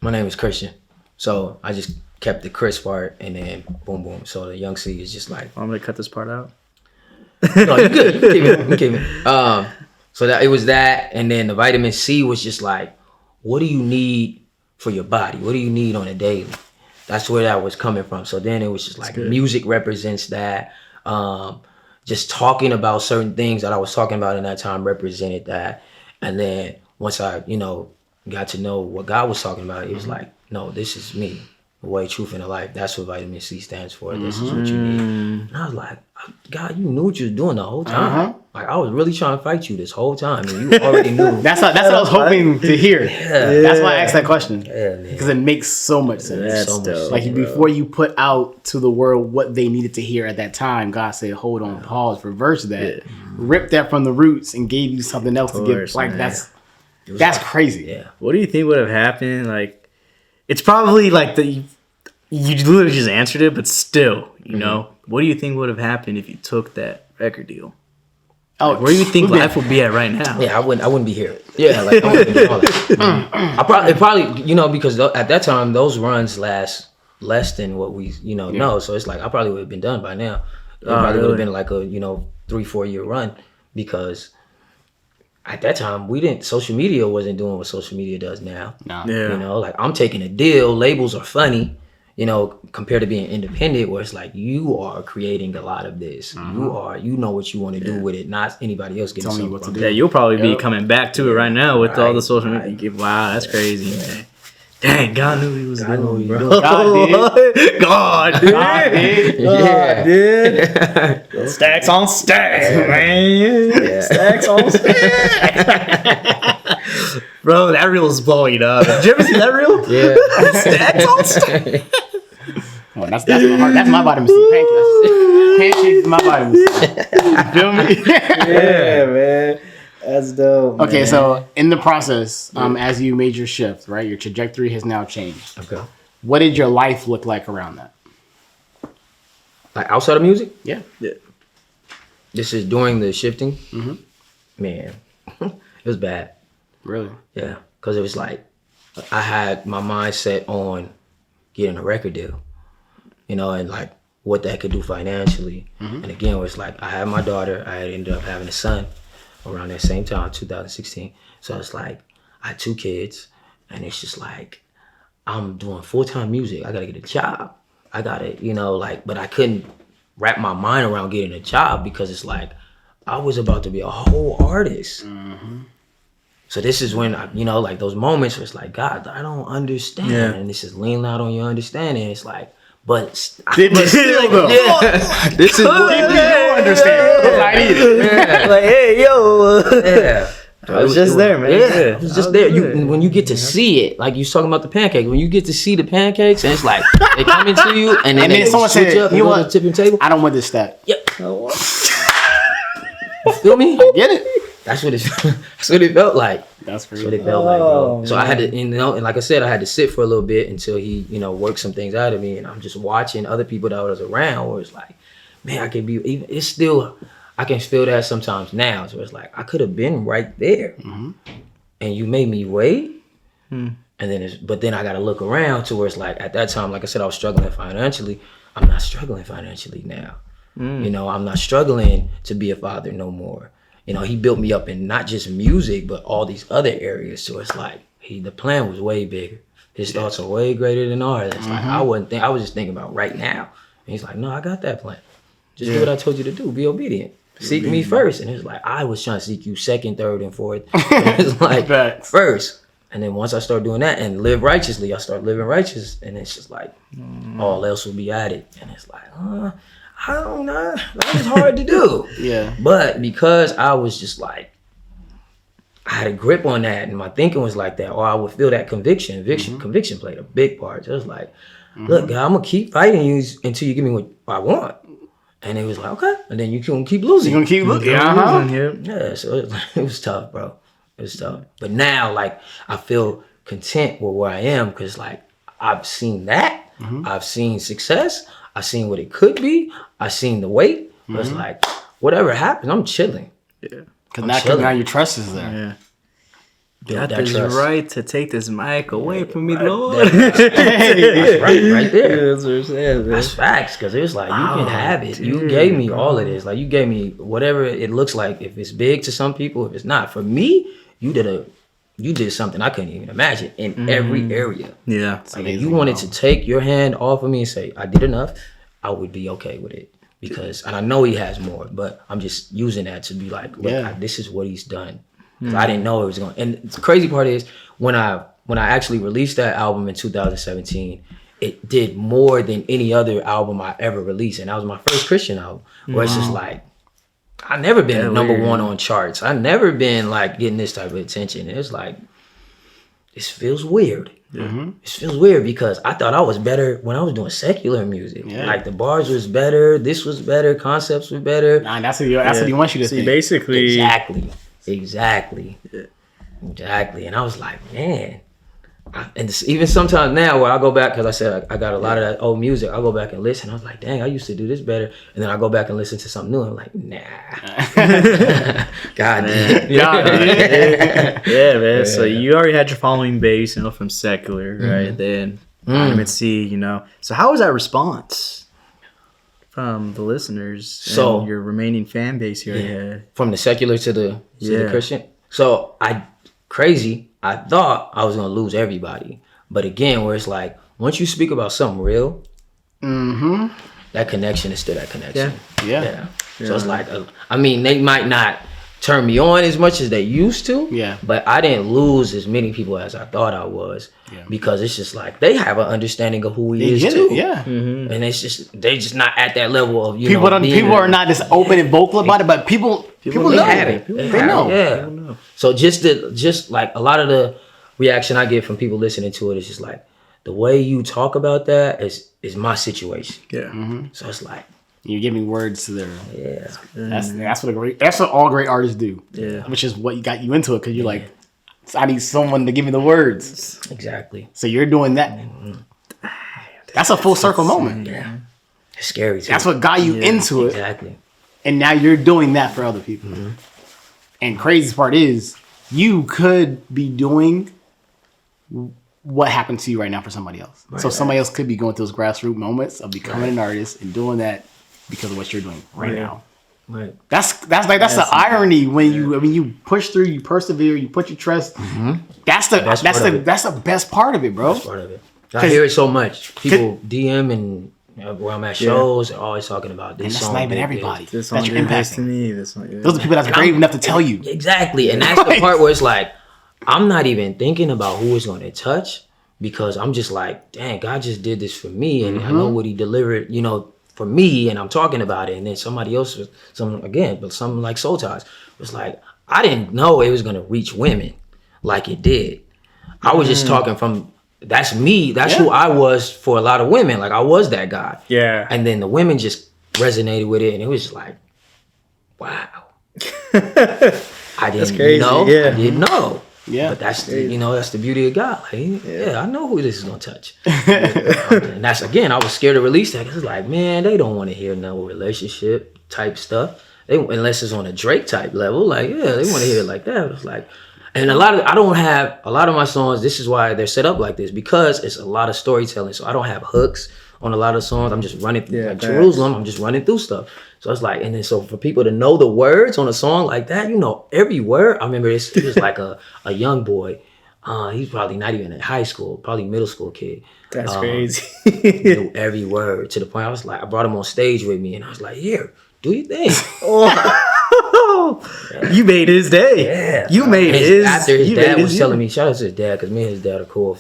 My name is Christian. So I just kept the Chris part and then boom boom. So the Young C is just like I'm gonna cut this part out. no, you good. You keep it. So that it was that, and then the Vitamin C was just like, what do you need for your body? What do you need on a daily? That's where that was coming from. So then it was just like music represents that. Just talking about certain things that I was talking about in that time represented that. And then once I, got to know what God was talking about, it was like, no, this is me. The way, truth, and the life. That's what Vitamin C stands for. This is what you need. And I was like, God, you knew what you was doing the whole time. Like I was really trying to fight you this whole time, and you already knew. That's what I was hoping to hear. That's why I asked that question. Yeah, Because it makes so much sense. That's so much dope. sense, Like bro. before you put out to the world what they needed to hear at that time, God said, hold on, pause, reverse that, rip that from the roots and gave you something else to give. course, Like man. that's crazy. Yeah. What do you think would have happened? Like, it's probably like you literally just answered it, but still, what do you think would have happened if you took that record deal? Oh, Where do you think life would be at right now? Yeah, I wouldn't be here. Yeah, like I wouldn't be doing all that. I probably because at that time those runs last less than what we know. So it's like I probably would have been done by now. It probably would have been like a 3-4 year run because at that time social media wasn't doing what social media does now. Nah. Yeah. Like I'm taking a deal. Labels are funny. Compared to being independent, where it's like you are creating a lot of this. You know what you want to do with it, not anybody else getting Telling you something what to from do. it. Yeah, you'll probably be coming back to it right now with all the social Right. media. Wow, that's crazy, man. Dang, God knew he was God knew doing, he bro. was God God did. Yeah. Did. Stacks on stacks, man. Yeah. Stacks on stacks. Bro, that reel is blowing up. Did you ever see that reel? Yeah. Stacks on stacks. Oh, that's my heart. That's my vitamin C. Pancakes. Pancakes is my vitamin C. You feel me? Yeah, man. That's dope. Okay, man. so in the process, as you made your shift, right, your trajectory has now changed. Okay. What did your life look like around that? Like outside of music, Yeah. this is during the shifting. Mhm. Man, it was bad. Really? Yeah, because it was like I had my mind set on getting a record deal, and like what that could do financially. And again, it was like I had my daughter. I had ended up having a son around that same time, 2016. So it's like I had 2 kids, and it's just like I'm doing full-time music. I gotta get a job. I gotta, but I couldn't wrap my mind around getting a job because it's like I was about to be a whole artist. So this is when like those moments where it's like, God, I don't understand, and this is leaning out on your understanding. It's like, but still though. yeah, this is what You don't understand. 'Cause I need it. yeah. Like, hey, yo. Yeah. I was just there, man. Yeah, Yeah. it was just there. When you get to see it, like you was talking about the pancake. When you get to see the pancakes, and it's like they come into you, and then they someone switch said, up and you go to want- the tipping table. I don't want this stack. Yeah, you feel me? Get it? That's what it felt like. That's That's what crazy. it felt like, bro. Oh, So I had to, and like I said, I had to sit for a little bit until he, worked some things out of me, and I'm just watching other people that was around, where it's like, man, I could be even. It's still, I can feel that sometimes now. So it's like I could have been right there, and you made me wait. And then, but then I got to look around to where it's like at that time, like I said, I was struggling financially. I'm not struggling financially now. I'm not struggling to be a father no more. He built me up in not just music, but all these other areas. So it's like the plan was way bigger. His thoughts are way greater than ours. It's like I was just thinking about right now. And he's like, no, I got that plan. Just do what I told you to do. Be obedient. Seek me first. And it's like I was trying to seek you second, third, and fourth. It's like Facts. first. And then once I start doing that and live righteously, I start living righteous. And it's just like all else will be added. And it's like, I don't know. That was hard to do. Yeah. But because I was just like, I had a grip on that and my thinking was like that, or I would feel that conviction. Conviction played a big part. So it was like, look, God, I'm going to keep fighting you until you give me what I want. And it was like, okay. And then you can keep losing. You're gonna keep looking. Yeah, so it was tough, bro. It was tough. But now, like, I feel content with where I am because, like, I've seen that. I've seen success. I've seen what it could be. I've seen the weight. But it's like, whatever happens, I'm chilling. Yeah. Because now your trust is there. Yeah. Build Got that this trust. right to take this mic away from me, Lord. That's right there. That's what I'm saying, man. That's facts, because it was like, you can have it. You gave me all of this. Like, you gave me whatever it looks like. If it's big to some people, if it's not. For me, you did something I couldn't even imagine in every area. Yeah. Like, if you wanted to take your hand off of me and say, I did enough, I would be okay with it. Because, and I know he has more, but I'm just using that to be like, look, this is what he's done. I didn't know it was going. And the crazy part is when I actually released that album in 2017, it did more than any other album I ever released, and that was my first Christian album. Where it's just like, I never been number one on charts. I never been like getting this type of attention. It's like, this feels weird. This feels weird because I thought I was better when I was doing secular music. Like the bars was better, this was better, concepts were better. Nah, that's what he wants you to think. Basically. Exactly. And I was like, man. Even sometimes now where I go back, because I said I got a lot of that old music, I go back and listen. I was like, dang, I used to do this better. And then I go back and listen to something new. And I'm like, nah. God damn. Yeah, man. So you already had your following base, from secular, right? Then Intimacy, So how was that response from the listeners and your remaining fan base here? Yeah. From the secular to the Christian. So I thought I was gonna lose everybody, but again, where it's like once you speak about something real, that connection is still that connection. Yeah. So it's like, they might not turn me on as much as they used to. Yeah. But I didn't lose as many people as I thought I was. Yeah. Because it's just like they have an understanding of who he is too. Yeah. And it's just they just not at that level of people are not just open and vocal about it, but people know. Have it. They know. Yeah. So just like a lot of the reaction I get from people listening to it is just like the way you talk about that is my situation. Yeah. So it's like you give me words to their that's what all great artists do. Yeah. Which is what got you into it because you're like, I need someone to give me the words. Exactly. So you're doing that. That's a full circle moment. Yeah. It's scary too. That's what got you into it. Exactly. And now you're doing that for other people. And crazy part is you could be doing what happened to you right now for somebody else. Right, so somebody else could be going through those grassroots moments of becoming an artist and doing that because of what you're doing right now. Right. That's the irony when you push through, you persevere, you put your trust. That's the best part of it, bro. Best part of it. I hear it so much. People DM and where I'm at shows, they're always talking about this. And that's song, not even everybody. This that you're impacting. To me. Those are people that's brave enough to tell you. Exactly. And that's the part where it's like, I'm not even thinking about who it's going to touch because I'm just like, dang, God just did this for me. And I know what he delivered, for me. And I'm talking about it. And then somebody else, something like Soul Ties, was like, I didn't know it was going to reach women like it did. I was just talking from, that's me. That's who I was for a lot of women. Like I was that guy. Yeah. And then the women just resonated with it. And it was just like, wow. I didn't know. Yeah. I didn't know. Yeah. But that's that's the beauty of God. Like, I know who this is gonna touch. And that's again, I was scared to release that because it's like, man, they don't want to hear no relationship type stuff. Unless it's on a Drake type level. Like, they want to hear it like that. It's like, and I don't have a lot of my songs. This is why they're set up like this because it's a lot of storytelling. So I don't have hooks on a lot of songs. I'm just running through like Jerusalem. I'm just running through stuff. So it's like, and then so for people to know the words on a song like that, every word. I remember it was like a young boy. He's probably not even in high school, probably middle school kid. That's crazy. Knew every word to the point I was like, I brought him on stage with me and I was like, here, do your thing. You made his day. Yeah. You made his. After his dad was telling me, shout out to his dad, because me and his dad are cool.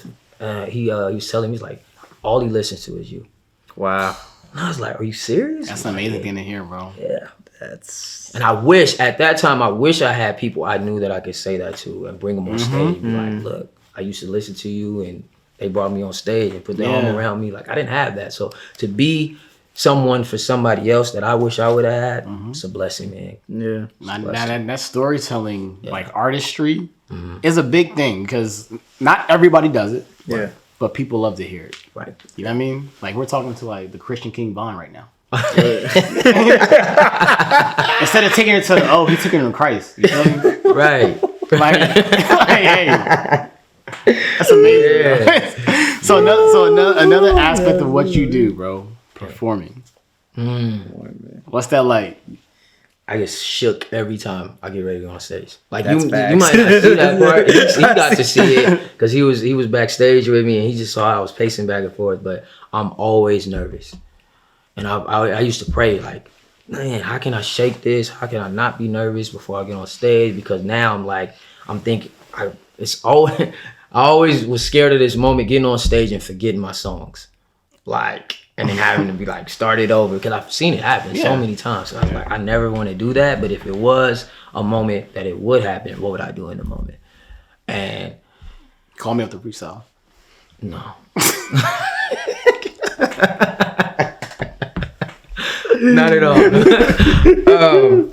He was telling me, he's like, all he listens to is you. Wow. And I was like, are you serious? That's an amazing thing to hear, bro. Yeah. And I wish, at that time, I had people I knew that I could say that to and bring them on stage and be like, look, I used to listen to you and they brought me on stage and put their arm around me. Like, I didn't have that. So to be someone for somebody else that I wish I would have had, it's a blessing, man. Yeah. That storytelling, like artistry, is a big thing because not everybody does it. Yeah. But people love to hear it. Right. You know what I mean? Like we're talking to like the Christian King Von right now. Instead of taking it to he took it to Christ. You know what I mean? Right. Like, hey, that's amazing. Yeah. so another aspect of what you do, bro, performing. What's that like? I get shook every time I get ready to go on stage. Like That's you facts. might not see that part. He got to see it because he was backstage with me and he just saw I was pacing back and forth. But I'm always nervous, and I used to pray like, man, how can I shake this? How can I not be nervous before I get on stage? Because now I'm thinking I always was scared of this moment getting on stage and forgetting my songs, like. And then having to be like started over because I've seen it happen so many times. So I was like, I never want to do that. But if it was a moment that it would happen, what would I do in the moment? And call me up to freestyle. No, not at all.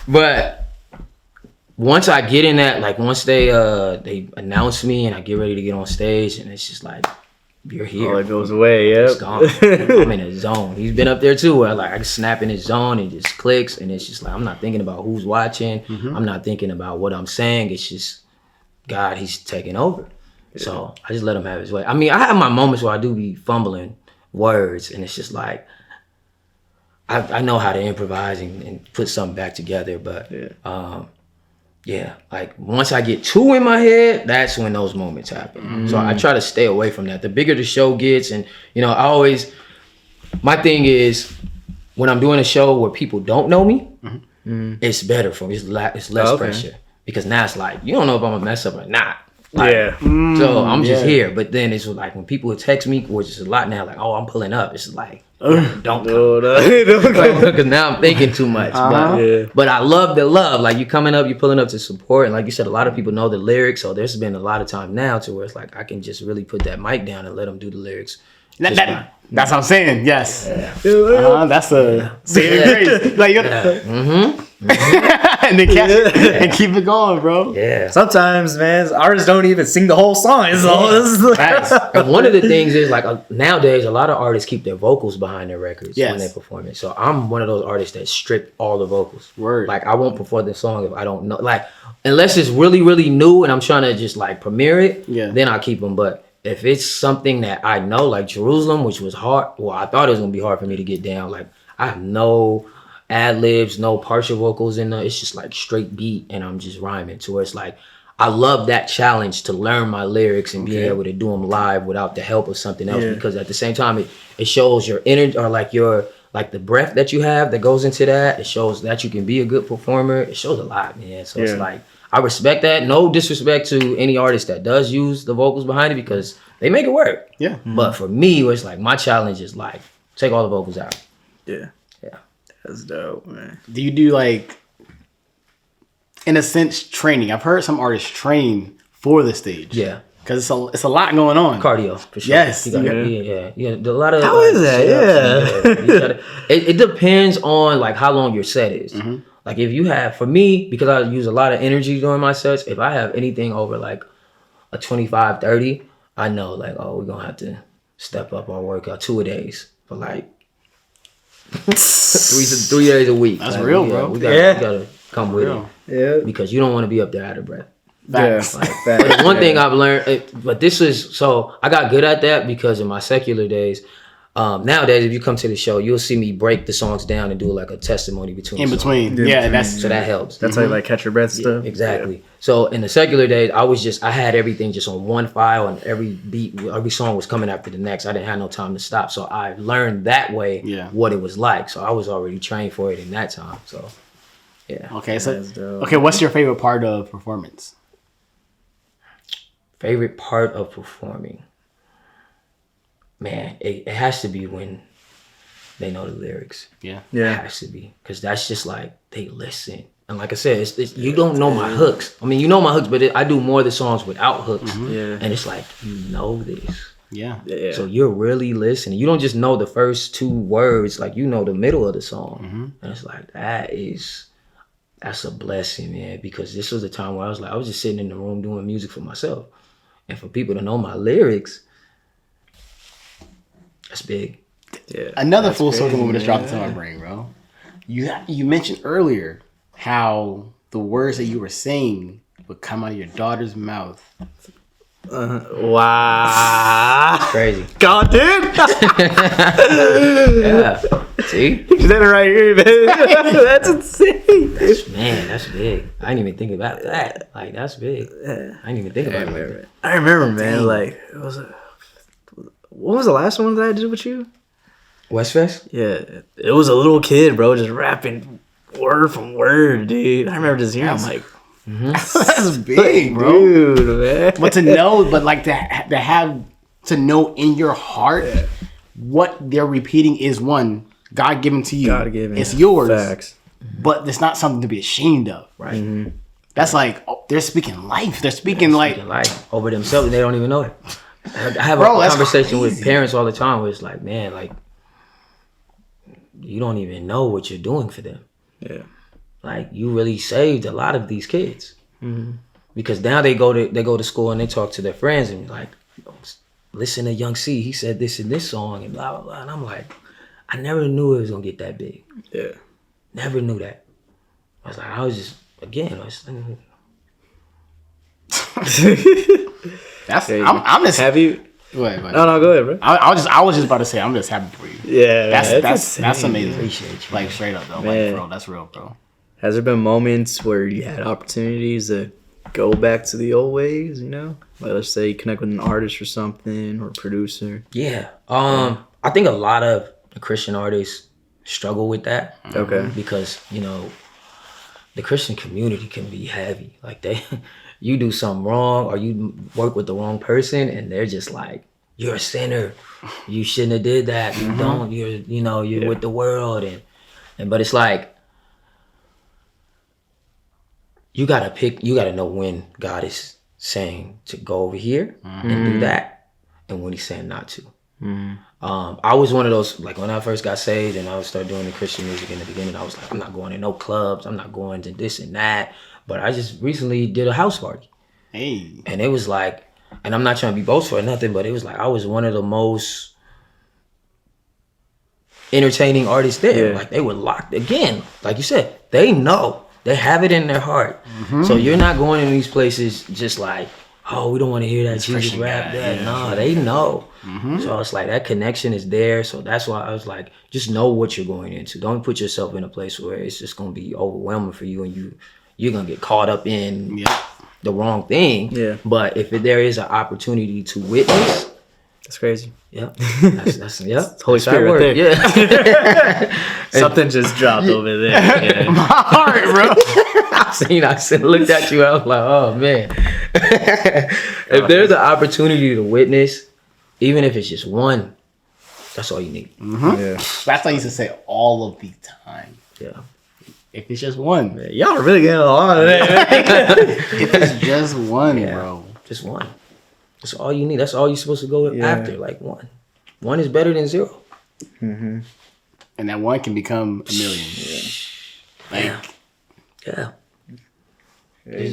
But once I get in that, like once they announce me and I get ready to get on stage, and it's just like. You're here. Oh, it goes away. Yep. It's gone. I'm in a zone. He's been up there too, where like I can snap in his zone and just clicks, and it's just like I'm not thinking about who's watching. I'm not thinking about what I'm saying. It's just God. He's taking over. Yeah. So I just let him have his way. I mean, I have my moments where I do be fumbling words, and it's just like I know how to improvise and put something back together, but yeah, like once I get two in my head, that's when those moments happen. So I try to stay away from that. The bigger the show gets, and my thing is when I'm doing a show where people don't know me, it's better for me. It's less pressure because now it's like you don't know if I'm gonna mess up or not. Like, so I'm just here. But then it's like when people text me, which is a lot now, like, oh, I'm pulling up. It's like, don't come. Because now I'm thinking too much. But I love the love. Like you coming up, you pulling up to support. And like you said, a lot of people know the lyrics. So there's been a lot of time now to where it's like I can just really put that mic down and let them do the lyrics. That's what I'm saying. Yes. That's a saving grace. Like you gotta, and then catch it and keep it going, bro. Yeah. Sometimes, man, artists don't even sing the whole song. It's all. And one of the things is like nowadays, a lot of artists keep their vocals behind their records when they perform it. So I'm one of those artists that strip all the vocals. Word. Like I won't perform the song if I don't know. Like unless it's really, really new and I'm trying to just like premiere it. Then I'll keep them. But if it's something that I know, like Jerusalem, which was hard, well, I thought it was gonna be hard for me to get down. Like I have no ad-libs, no partial vocals in there. It's just like straight beat and I'm just rhyming to where it's like I love that challenge to learn my lyrics and being able to do them live without the help of something else because at the same time it shows your energy or like your the breath that you have that goes into that. It shows that you can be a good performer. It shows a lot, man. So it's like I respect that. No disrespect to any artist that does use the vocals behind it because they make it work. Yeah. But for me, it's like my challenge is like take all the vocals out. Yeah. That's dope, man. Do you do like, in a sense, training? I've heard some artists train for the stage. Yeah. Because it's a lot going on. Cardio, for sure. Yes. Yeah. A lot of. How is that? It depends on like how long your set is. Like if you have, for me, because I use a lot of energy during my sets, if I have anything over like a 25, 30, I know like, oh, we're going to have to step up our workout 2 days for like 3 days a week. That's like, real, bro. We gotta come with it. Yeah. Because you don't want to be up there out of breath. Facts. But one thing I've learned, so I got good at that because in my secular days, nowadays if you come to the show, you'll see me break the songs down and do like a testimony between. So that helps. That's how you like catch your breath stuff. Exactly. Yeah. So in the secular days, I had everything just on one file and every beat, every song was coming after the next. I didn't have no time to stop. So I learned that way what it was like. So I was already trained for it in that time. So yeah. Okay. What's your favorite part of performance? Favorite part of performing? Man, it has to be when they know the lyrics. Yeah. It has to be. Because that's just like, they listen. And like I said, you don't know my hooks. I mean, you know my hooks, but I do more of the songs without hooks. And it's like, you know this. Yeah. Yeah. So you're really listening. You don't just know the first 2 words, like you know the middle of the song. And it's like that's a blessing, man. Because this was a time where I was just sitting in the room doing music for myself. And for people to know my lyrics, that's big. Yeah. Another full circle moment that's dropped into my brain, bro. You mentioned earlier how the words that you were saying would come out of your daughter's mouth. Wow. Crazy. God, dude. Yeah. See? He's in it right here, man. That's insane. Man, that's big. I didn't even think about that. Like, that's big. I didn't even think about it. I remember, man. Like, what was the last one that I did with you? Westfest? Yeah, it was a little kid, bro, just rapping word from word, dude. I remember just hearing. I'm like, That's big, bro. dude, man. But to know, to know in your heart what they're repeating is one, God given to you. God-given. It's yours. Facts. But it's not something to be ashamed of, right? That's like, they're speaking life. They're speaking like over themselves, and they don't even know it. I have Bro, a that's conversation with crazy. parents all the time where it's like, man, like, you don't even know what you're doing for them. Yeah. Like, you really saved a lot of these kids. Because now they go to school and they talk to their friends and like, listen to Young C, he said this in this song and blah, blah, blah. And I'm like, I never knew it was going to get that big. Yeah. Never knew that. I was just, again, that's. I'm just. Have you? Go ahead. No, go ahead, bro. I was just about to say, I'm just happy for you. Yeah, That's amazing. Appreciate you. Like straight up though, Man. like bro, that's real, bro. Has there been moments where you had opportunities to go back to the old ways, you know? Like, let's say you connect with an artist or something, or a producer. Yeah. I think a lot of Christian artists struggle with that. Okay. Because, the Christian community can be heavy. Like, you do something wrong or you work with the wrong person and they're just like, you're a sinner. You shouldn't have did that. You don't, you're with the world. But it's like, you gotta know when God is saying to go over here and do that, and when he's saying not to. I was one of those, like when I first got saved and I would start doing the Christian music in the beginning, I was like, I'm not going to no clubs, I'm not going to this and that. But I just recently did a house party. Hey. And it was like, and I'm not trying to be boastful or nothing, but it was like I was one of the most entertaining artists there. Yeah. Like, they were locked, again, like you said, they know. They have it in their heart. So you're not going in these places just like, oh, we don't want to hear that Jesus Christian rap. guy, That. yeah, No, sure. they know. So it's like that connection is there. So that's why I was like, just know what you're going into. Don't put yourself in a place where it's just going to be overwhelming for you and you're going to get caught up in the wrong thing. Yeah. But if there is an opportunity to witness, That's crazy. yeah, that's Holy that's that Spirit right word. there. Yeah. Something just dropped over there. Yeah. My heart, bro. I looked at you, I was like, oh man. If there's an opportunity to witness, even if it's just one, that's all you need. Yeah. That's what I used to say all of the time. Yeah. If it's just one. Y'all are really getting along today. If it's just one, bro. Just one. That's all you need. That's all you're supposed to go after. Like one. One is better than zero. And that one can become a million. Like, Yeah.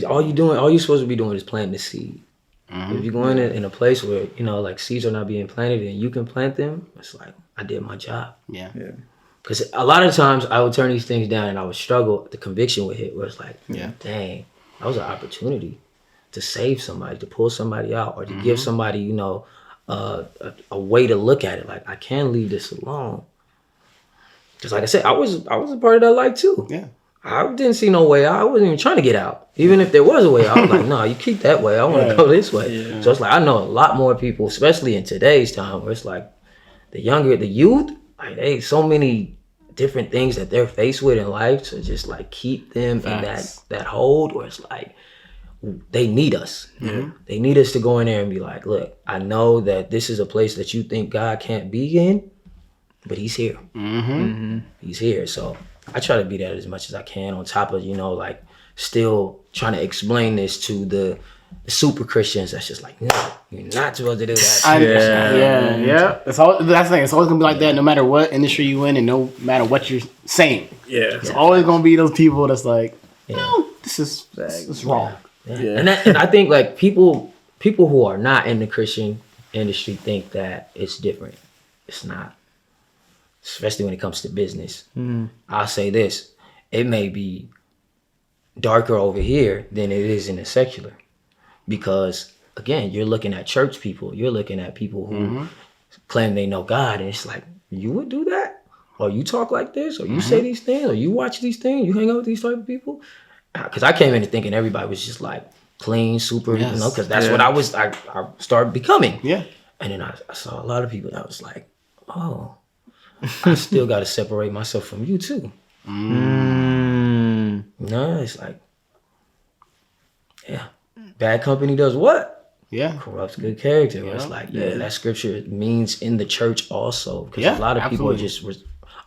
All you're supposed to be doing is planting the seed. If you're going in a place where, like seeds are not being planted and you can plant them, it's like, I did my job. yeah. Because a lot of times I would turn these things down and I would struggle. The conviction would hit where it's like, dang, that was an opportunity to save somebody, to pull somebody out, or to give somebody, a way to look at it. Like, I can't leave this alone. Because like I said, I was a part of that life too. Yeah. I didn't see no way out. I wasn't even trying to get out. Even if there was a way out, I was like, no, you keep that way. I want to go this way. Yeah. So it's like, I know a lot more people, especially in today's time, where it's like the youth, like they so many different things that they're faced with in life to just like keep them in that hold where it's like, they need us. They need us to go in there and be like, look, I know that this is a place that you think God can't be in, but he's here. He's here. So I try to be that as much as I can, on top of, like still trying to explain this to the the super Christians that's just like, no, you're not supposed to do that. Yeah. That's the thing. It's always gonna be like that, no matter what industry you in, and no matter what you're saying. Yeah. It's always gonna be those people that's like, no, this is wrong. Yeah. And I think like people who are not in the Christian industry think that it's different. It's not, especially when it comes to business. I'll say this: it may be darker over here than it is in the secular, because again, you're looking at church people, you're looking at people who claim they know God, and it's like, you would do that, or you talk like this, or you say these things, or you watch these things, you hang out with these type of people. Because I came in thinking everybody was just like clean, super, you know, because that's what I started becoming. Yeah. And then I saw a lot of people that was like, oh, I still got to separate myself from you too. No, it's like, yeah, bad company does what? Yeah. Corrupts good character. It's like, that scripture means in the church also. Because a lot of people are just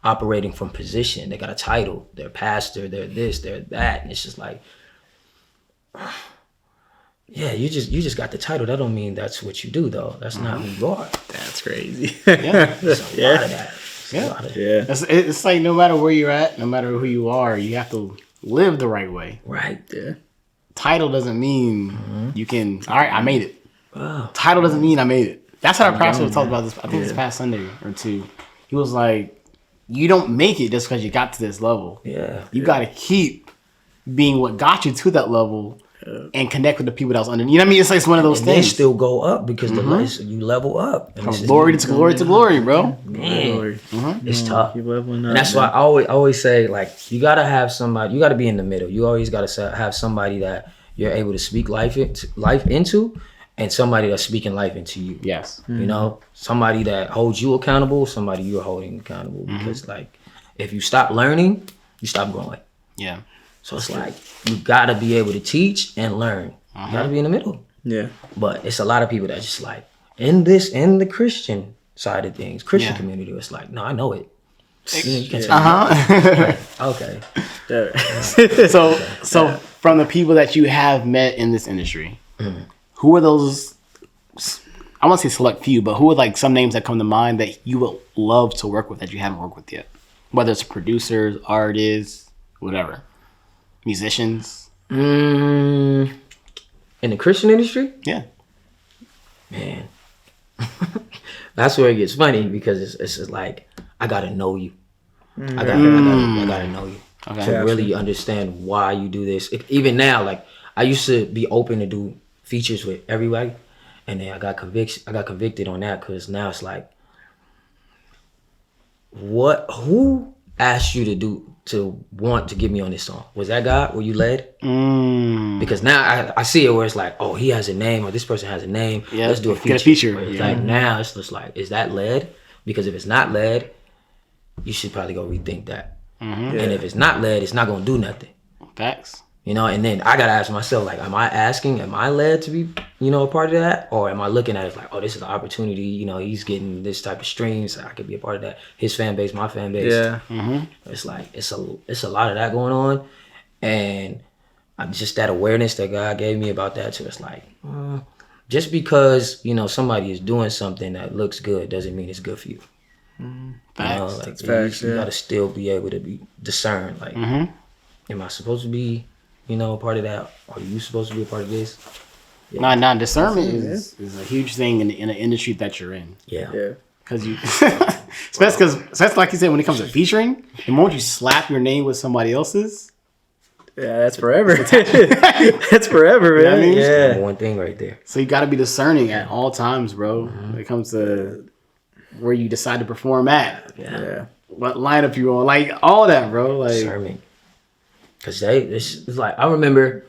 operating from position. They got a title. They're pastor. They're this. They're that. And it's just like, yeah, you just got the title. That don't mean that's what you do though. That's not who you are. That's crazy. Yeah. There's a lot of that. It's like no matter where you're at, no matter who you are, you have to live the right way. Right. Yeah. Title doesn't mean you can. All right, I made it. Title doesn't mean I made it. That's how our pastor talked about this. I think this past Sunday or two. He was like, you don't make it just because you got to this level. Yeah. You got to keep being what got you to that level and connect with the people that was under. You know what I mean? It's like one of those And they things. still go up because the less you level up. And From it's glory to glory to glory, bro. Man, it's tough. Keep leveling up. And that's why I always say, like, you gotta have somebody. You gotta be in the middle. You always gotta have somebody that you're able to speak life into, and somebody that's speaking life into you. Yes. You know, somebody that holds you accountable, somebody you're holding accountable. Because like, if you stop learning, you stop growing. Yeah. So it's like you gotta be able to teach and learn. You gotta be in the middle. Yeah. But it's a lot of people that just like in the Christian side of things, Christian community, it's like, no, I know it. You can't tell me. Okay. So from the people that you have met in this industry, who are those? I want to say select few, but who are like some names that come to mind that you would love to work with that you haven't worked with yet? Whether it's producers, artists, whatever, musicians. In the Christian industry, Yeah. man, that's where it gets funny because it's just like I gotta know you. I gotta know you to really understand why you do this. Even now, like I used to be open to do features with everybody, and then I got convicted on that because now it's like, who asked you to want to get me on this song? Was that God? Were you led? Because now I see it where it's like, oh, he has a name, or this person has a name. Yeah, let's do a feature. get a feature. It's like now it's just like, is that led? Because if it's not led, you should probably go rethink that. And if it's not led, it's not gonna do nothing. Facts. You know, and then I gotta ask myself, like, am I led to be, a part of that? Or am I looking at it like, oh, this is an opportunity, he's getting this type of streams, I could be a part of that. His fan base, my fan base. Yeah. It's like, it's a lot of that going on. And just that awareness that God gave me about that too. It's like, just because, somebody is doing something that looks good doesn't mean it's good for you. Facts. That's facts, You gotta still be able to discern, like, am I supposed to be, a part of that? Are you supposed to be a part of this? Yeah. Nah, discernment is a huge thing in the industry that you're in. Yeah. Because you, especially like you said, when it comes to featuring, the moment you slap your name with somebody else's, Yeah, that's forever. That's forever, man. You know what I mean? Yeah. One thing right there. so you got to be discerning at all times, bro. When it comes to where you decide to perform at, Yeah. what lineup you on, like all that, bro. Like, Discernment. Because it's like, I remember,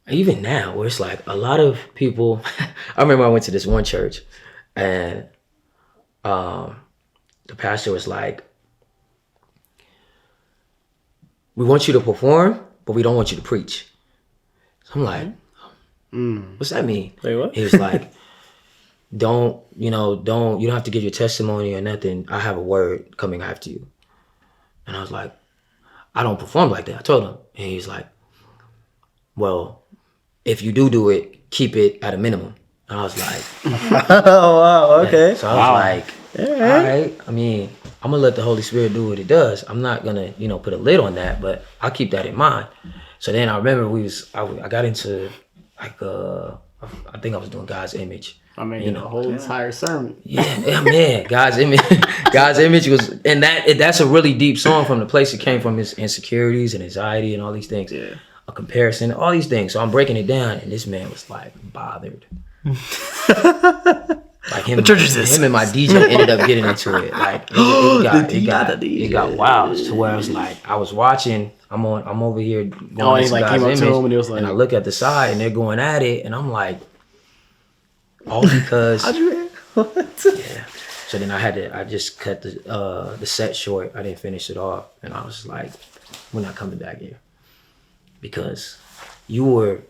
even now, where it's like a lot of people, I remember I went to this one church, and the pastor was like, we want you to perform, but we don't want you to preach. So I'm like, what's that mean? Wait, what? He was like, you don't have to give your testimony or nothing. I have a word coming after you. And I was like, I don't perform like that. I told him. And he's like, well, if you do it, keep it at a minimum. And I was like, Oh wow, okay. so I was like, all right. I mean, I'm gonna let the Holy Spirit do what it does. I'm not gonna, put a lid on that, but I'll keep that in mind. So then I remember I got into like I think I was doing God's image. I mean, the whole entire sermon. Yeah, man. God's image was, and that's a really deep song from the place it came from, his insecurities and anxiety and all these things. Yeah. A comparison, all these things. So I'm breaking it down, and this man was like bothered. Like him, him and my DJ ended up getting into it. Like it got wild to where I was like, I was watching. I'm over here going into God's image, came up to him and it was like, and I look at the side and they're going at it, and I'm like, all because. What? Yeah. So then I just cut the set short. I didn't finish it off, and I was like, we're not coming back here because you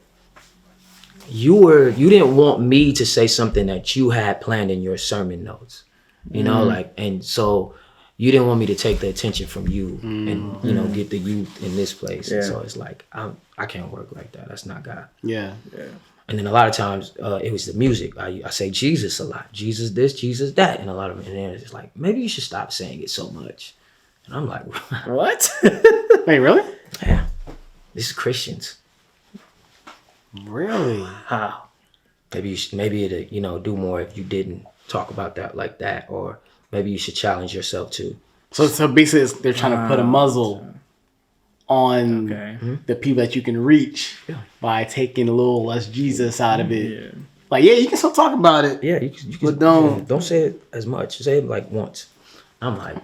didn't want me to say something that you had planned in your sermon notes, and so you didn't want me to take the attention from you and get the youth in this place. Yeah. And so it's like I can't work like that. That's not God. Yeah. And then a lot of times it was the music. I say Jesus a lot. Jesus this, Jesus that. And a lot of it, and then it's like, maybe you should stop saying it so much. And I'm like, What? Wait, really? yeah, this is Christians. Really? How? Maybe it'd do more if you didn't talk about that like that, or maybe you should challenge yourself too. So basically, they're trying to put a muzzle on the people that you can reach by taking a little less Jesus out of it. Yeah. Like, you can still talk about it. Yeah, you can, But don't say it as much. Say it like once. I'm like,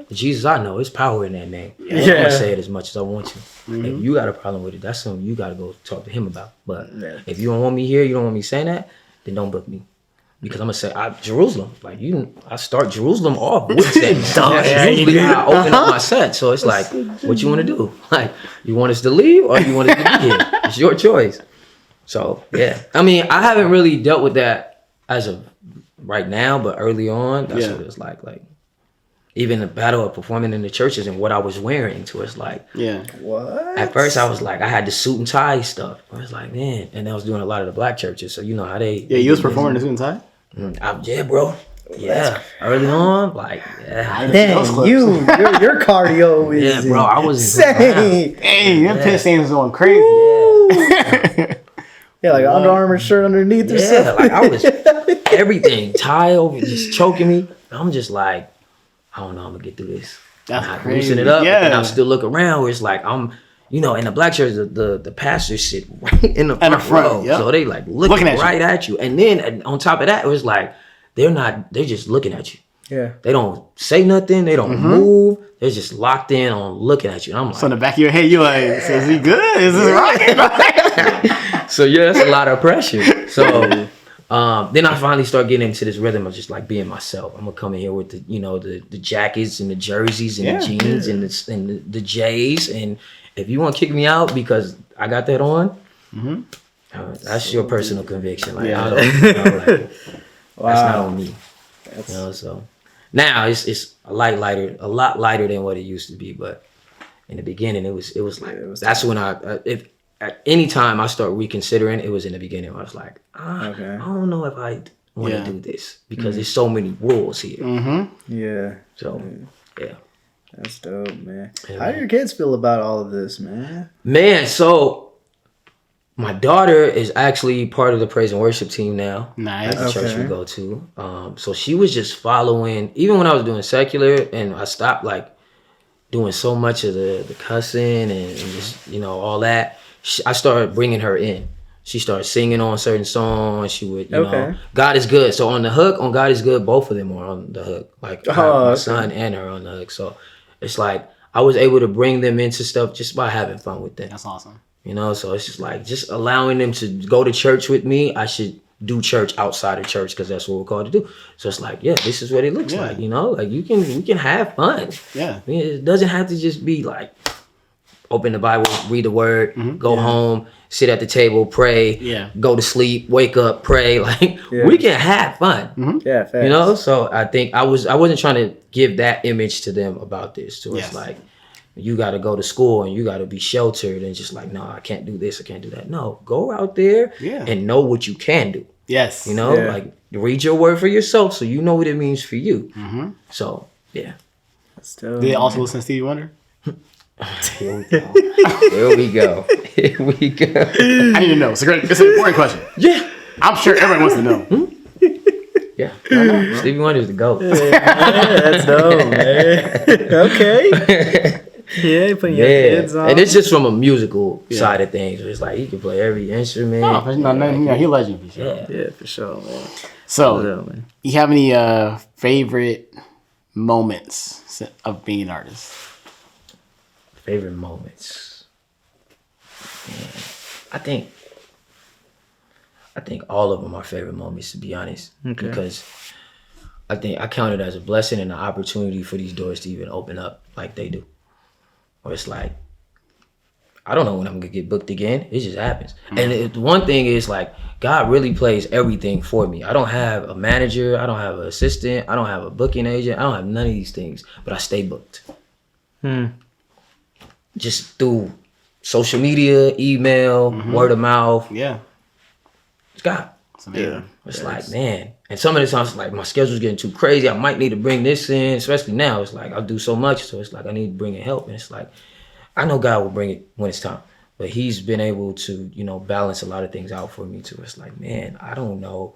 the Jesus I know, it's power in that name. I don't want to say it as much as I want to. If you got a problem with it, that's something you got to go talk to him about. But if you don't want me here, you don't want me saying that, then don't book me. Because I'm gonna say Jerusalem, I start Jerusalem off with that. That's usually how I open up my set. So it's like, what you want to do? Like, you want us to leave or you want us to be here? It's your choice. So yeah, I mean, I haven't really dealt with that as of right now, but early on, that's what it was like. Like, even the battle of performing in the churches and what I was wearing, to it's like, What? at first I was like, I had the suit and tie stuff. I was like, man, and I was doing a lot of the black churches, so you know how they. Yeah, you was performing the suit and tie? Yeah, bro. Yeah, early on, like, Dang, your cardio is bro. I was insane. Hey, them piss stains was going crazy. Yeah, like Under Armour shirt underneath or something. Like I was everything, tie over, just choking me. I'm just like, I don't know, I'm gonna get through this. That's I'm crazy. loosen it up, Yeah. and I'm still look around where it's like I'm, in the black church, the pastors sit right in the front row, so they like looking right at you. And then on top of that, it was like they're just looking at you. Yeah. They don't say nothing. They don't move. They're just locked in on looking at you. And I'm like, So in the back of your head, you like, so is he good? Is this right? so yeah, that's a lot of pressure. So then I finally start getting into this rhythm of just like being myself. I'm gonna come in here with the jackets and the jerseys and the jeans and the J's. And if you want to kick me out because I got that on, that's your personal conviction. Like, I don't, that's not on me. So now it's a lot lighter than what it used to be. But in the beginning, it was like that's when if at any time I start reconsidering, it was in the beginning. I was like, I don't know if I want to do this because there's so many rules here. Yeah. So yeah. That's dope, man. Yeah, How do your kids feel about all of this, man? Man, so my daughter is actually part of the praise and worship team now. Nice. At the church we go to. So she was just following, even when I was doing secular and I stopped like doing so much of the cussing and just, all that. I started bringing her in. She started singing on certain songs. She would, God is good. So on the hook, on God is good, both of them are on the hook. Like my son and her on the hook. So it's like I was able to bring them into stuff just by having fun with them. That's awesome. So it's just allowing them to go to church with me. I should do church outside of church because that's what we're called to do. So it's like, this is what it looks like. Like we can have fun. Yeah. I mean, it doesn't have to just be like open the Bible, read the word, go home, sit at the table, pray, go to sleep, wake up, pray. Like we can have fun. Yeah, facts. So I think I wasn't trying to give that image to them about this. So it's like you got to go to school and you got to be sheltered and just like, no, I can't do this, I can't do that. No, go out there and know what you can do. Yes. You know, like read your word for yourself so you know what it means for you. So, yeah. Did they also listen to Stevie Wonder? Here we go. Here we go. Here we go. I need to know. It's an important question. Yeah. I'm sure everyone wants to know. Yeah. I know. Stevie Wonder's the GOAT. That's dope, man. Okay. Yeah, putting your kids on. And it's just from a musical side of things. It's like he can play every instrument. He legend for sure. Yeah, for sure, man. So, you have any favorite moments of being an artist? Favorite moments. Man, I think all of them are favorite moments, to be honest. Okay. Because I think I count it as a blessing and an opportunity for these doors to even open up like they do. Or it's like, I don't know when I'm gonna get booked again. It just happens. And one thing is like, God really plays everything for me. I don't have a manager. I don't have an assistant. I don't have a booking agent. I don't have none of these things, but I stay booked. Just through social media, email, word of mouth. Yeah. It's God. It's amazing. It's like, man. And some of the times, like, my schedule's getting too crazy. I might need to bring this in, especially now. It's like, I'll do so much. So it's like, I need to bring in help. And it's like, I know God will bring it when it's time. But he's been able to, you know, balance a lot of things out for me too. It's like, man, I don't know.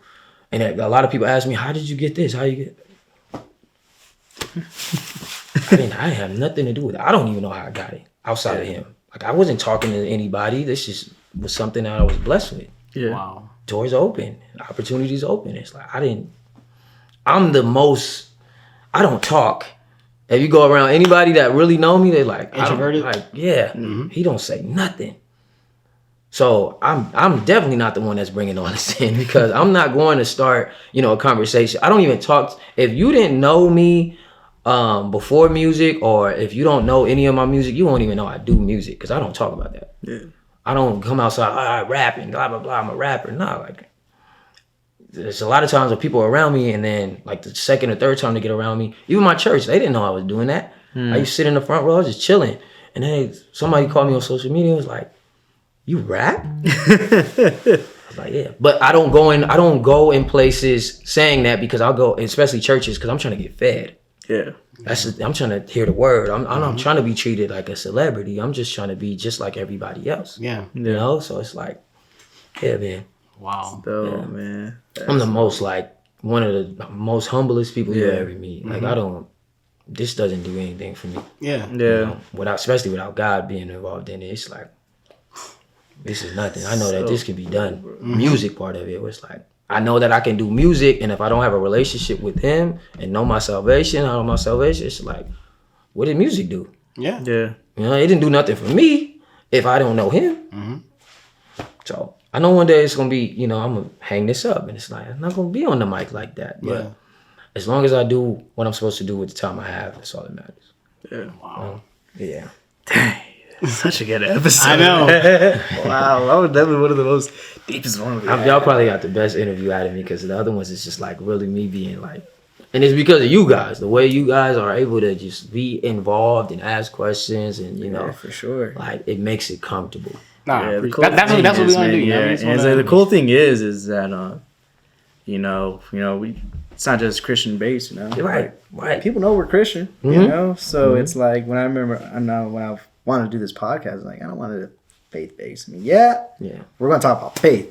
And a lot of people ask me, how did you get this? How you get... I have nothing to do with it. I don't even know how I got it outside of him. Like, I wasn't talking to anybody. This just was something that I was blessed with. Yeah. Wow. Doors open, opportunities open. It's like, I'm the most, I don't talk. If you go around anybody that really know me, they're like, introverted? He don't say nothing. So I'm definitely not the one that's bringing all this in, because I'm not going to start, you know, a conversation. I don't even talk. If you didn't know me before music, or if you don't know any of my music, you won't even know I do music, because I don't talk about that. Yeah. I don't come outside, rapping, blah, blah, blah, I'm a rapper. No, like, there's a lot of times when people are around me, and then, like, the second or third time they get around me, even my church, they didn't know I was doing that. I used to sit in the front row, just chilling. And then somebody called me on social media and was like, you rap? I was like, yeah. But I don't go in places saying that, because I'll go, especially churches, because I'm trying to get fed. Yeah. I'm trying to hear the word. I'm not trying to be treated like a celebrity. I'm just trying to be just like everybody else. Yeah. You know? So it's like, yeah, man. Wow. Dope, man. I'm the most, like, one of the most humblest people you'll ever meet. Like, this doesn't do anything for me. Yeah. Yeah. You know, especially without God being involved in it. It's like, this is nothing. I know that this can be done. Music part of it was like, I know that I can do music, and if I don't have a relationship with him and know my salvation, it's like, what did music do? Yeah. Yeah. You know, it didn't do nothing for me if I don't know him. So I know one day it's gonna be, you know, I'm gonna hang this up, and it's like, I'm not gonna be on the mic like that. But as long as I do what I'm supposed to do with the time I have, that's all that matters. Yeah. Wow. Yeah. Dang. Such a good episode. I know. Wow. That was definitely one of the most deepest ones. Y'all probably got the best interview out of me, because the other ones is just like really me being like, and it's because of you guys, the way you guys are able to just be involved and ask questions, and you know, for sure. like, it makes it comfortable. Nah, Yeah, that's what we want to do. Yeah, and so the cool thing is that you know, it's not just Christian based, you know. Right. People know we're Christian, you know. So it's like when I wanted to do this podcast, like, I don't want it faith based. I mean, we're gonna talk about faith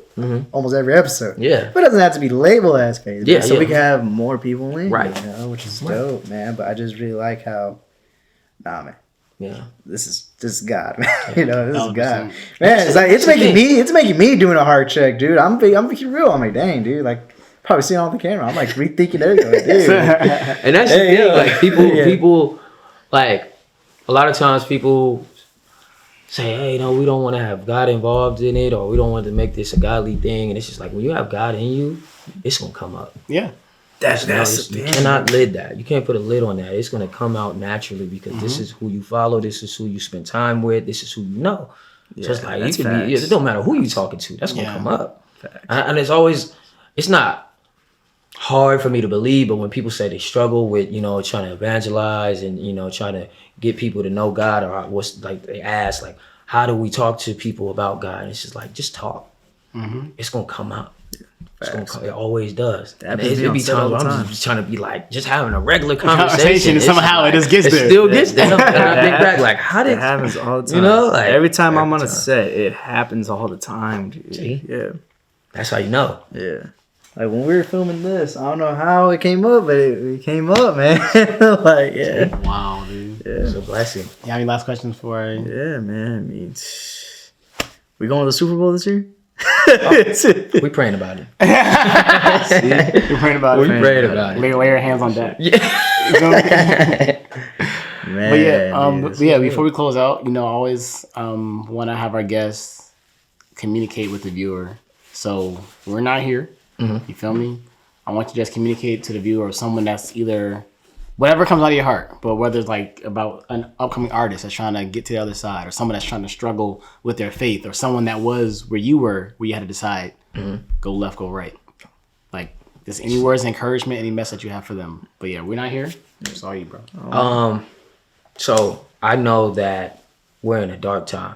almost every episode. Yeah. But it doesn't have to be labeled as faith. Yeah, so we can have more people in, Right. you know, which is dope, man. But I just really like how, man. Yeah. This is God, man. You know, this is 100%. God, man. It's like it's making me doing a heart check, dude. I'm being real. I'm like, dang, dude. Like, probably seeing on the camera. I'm like rethinking everything, like, dude. And that's the thing. Like, people, like, a lot of times people say, hey, no, we don't want to have God involved in it, or we don't want to make this a godly thing. And it's just like, when you have God in you, it's gonna come up. Yeah. That's You cannot lid that. You can't put a lid on that. It's gonna come out naturally, because this is who you follow. This is who you spend time with. This is who you know. So it's like, you can be, it don't matter who you talking to. That's gonna come up. And it's always, it's not hard for me to believe, but when people say they struggle with, trying to evangelize and, trying to get people to know God, or what's like, they ask, like, how do we talk to people about God? And it's just like, just talk. It's going to come out. It always does. It be times where I'm just trying to be like, just having a regular conversation. And somehow it just gets there. It still gets there. And I think back, like, how did it happens all the time? Like every time I'm on a set, it happens all the time, dude. See? Yeah. That's how you know. Yeah. Like when we were filming this, I don't know how it came up, but it came up, man. Like, yeah. Wow, dude. Yeah. It's a blessing. You have any last questions for? Yeah, man. I mean, we going to the Super Bowl this year? We praying about it. We're praying about it. We praying about it. Lay your hands on that. Yeah. Man, but yeah, before we close out, I always want to have our guests communicate with the viewer. So we're not here. You feel me? I want you to just communicate to the viewer, or someone that's either whatever comes out of your heart, but whether it's like about an upcoming artist that's trying to get to the other side, or someone that's trying to struggle with their faith, or someone that was where you were, where you had to decide, go left, go right. Like, just any words of encouragement, any message you have for them. But yeah, we're not here. It's all you, bro. So I know that we're in a dark time,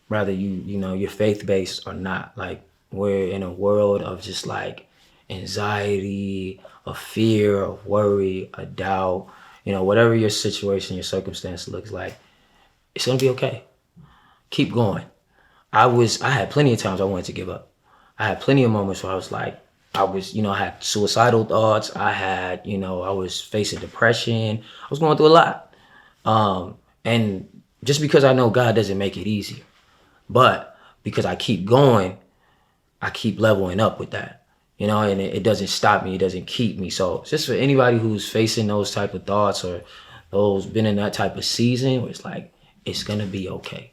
whether you're faith based or not. Like, we're in a world of just like anxiety, of fear, of worry, a doubt. Whatever your situation, your circumstance looks like, it's gonna be okay. Keep going. I had plenty of times I wanted to give up. I had plenty of moments where I was like, I had suicidal thoughts. I had, I was facing depression. I was going through a lot. And just because I know God doesn't make it easier, but because I keep going, I keep leveling up with that, and it doesn't stop me. It doesn't keep me. So just for anybody who's facing those type of thoughts, or those been in that type of season where it's like, it's going to be okay.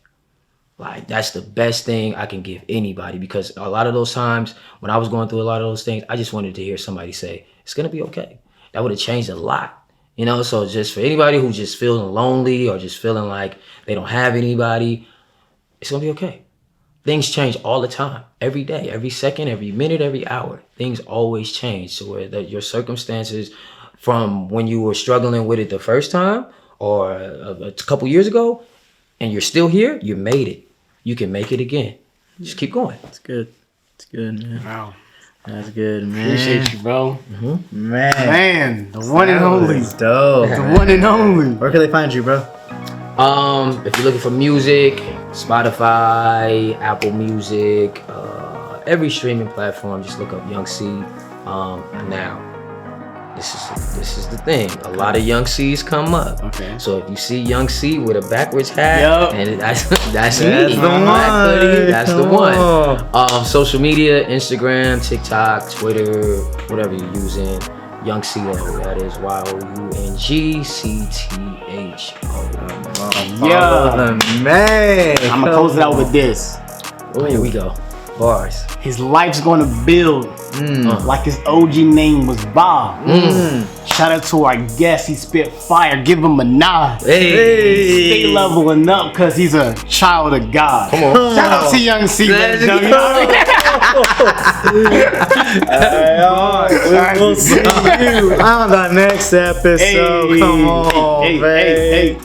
Like, that's the best thing I can give anybody, because a lot of those times when I was going through a lot of those things, I just wanted to hear somebody say, it's going to be okay. That would have changed a lot, So just for anybody who's just feeling lonely, or just feeling like they don't have anybody, it's going to be okay. Things change all the time, every day, every second, every minute, every hour. Things always change. So whether your circumstances from when you were struggling with it the first time, or a couple years ago, and you're still here, you made it. You can make it again. Just keep going. It's good. It's good, man. Wow. That's good, man. Appreciate you, bro. Man, the one and only. Dope. The one and only. Where can they find you, bro? If you're looking for music, Spotify, Apple Music, every streaming platform, just look up Young C. Now, this is the thing. A lot of Young C's come up. Okay. So if you see Young C with a backwards hat, and that's me. That's the one. That's the one. Social media, Instagram, TikTok, Twitter, whatever you're using. Young C-O, that is YOUNGCTHO. Yeah, man. I'm gonna close it out with this. Here we go. Bars. His life's gonna build like his OG name was Bob. Shout out to our guest. He spit fire. Give him a nod. Hey. Stay leveling up because he's a child of God. Come on. Shout out to Young C. Let's man. We'll see you on the next episode. Come on, hey.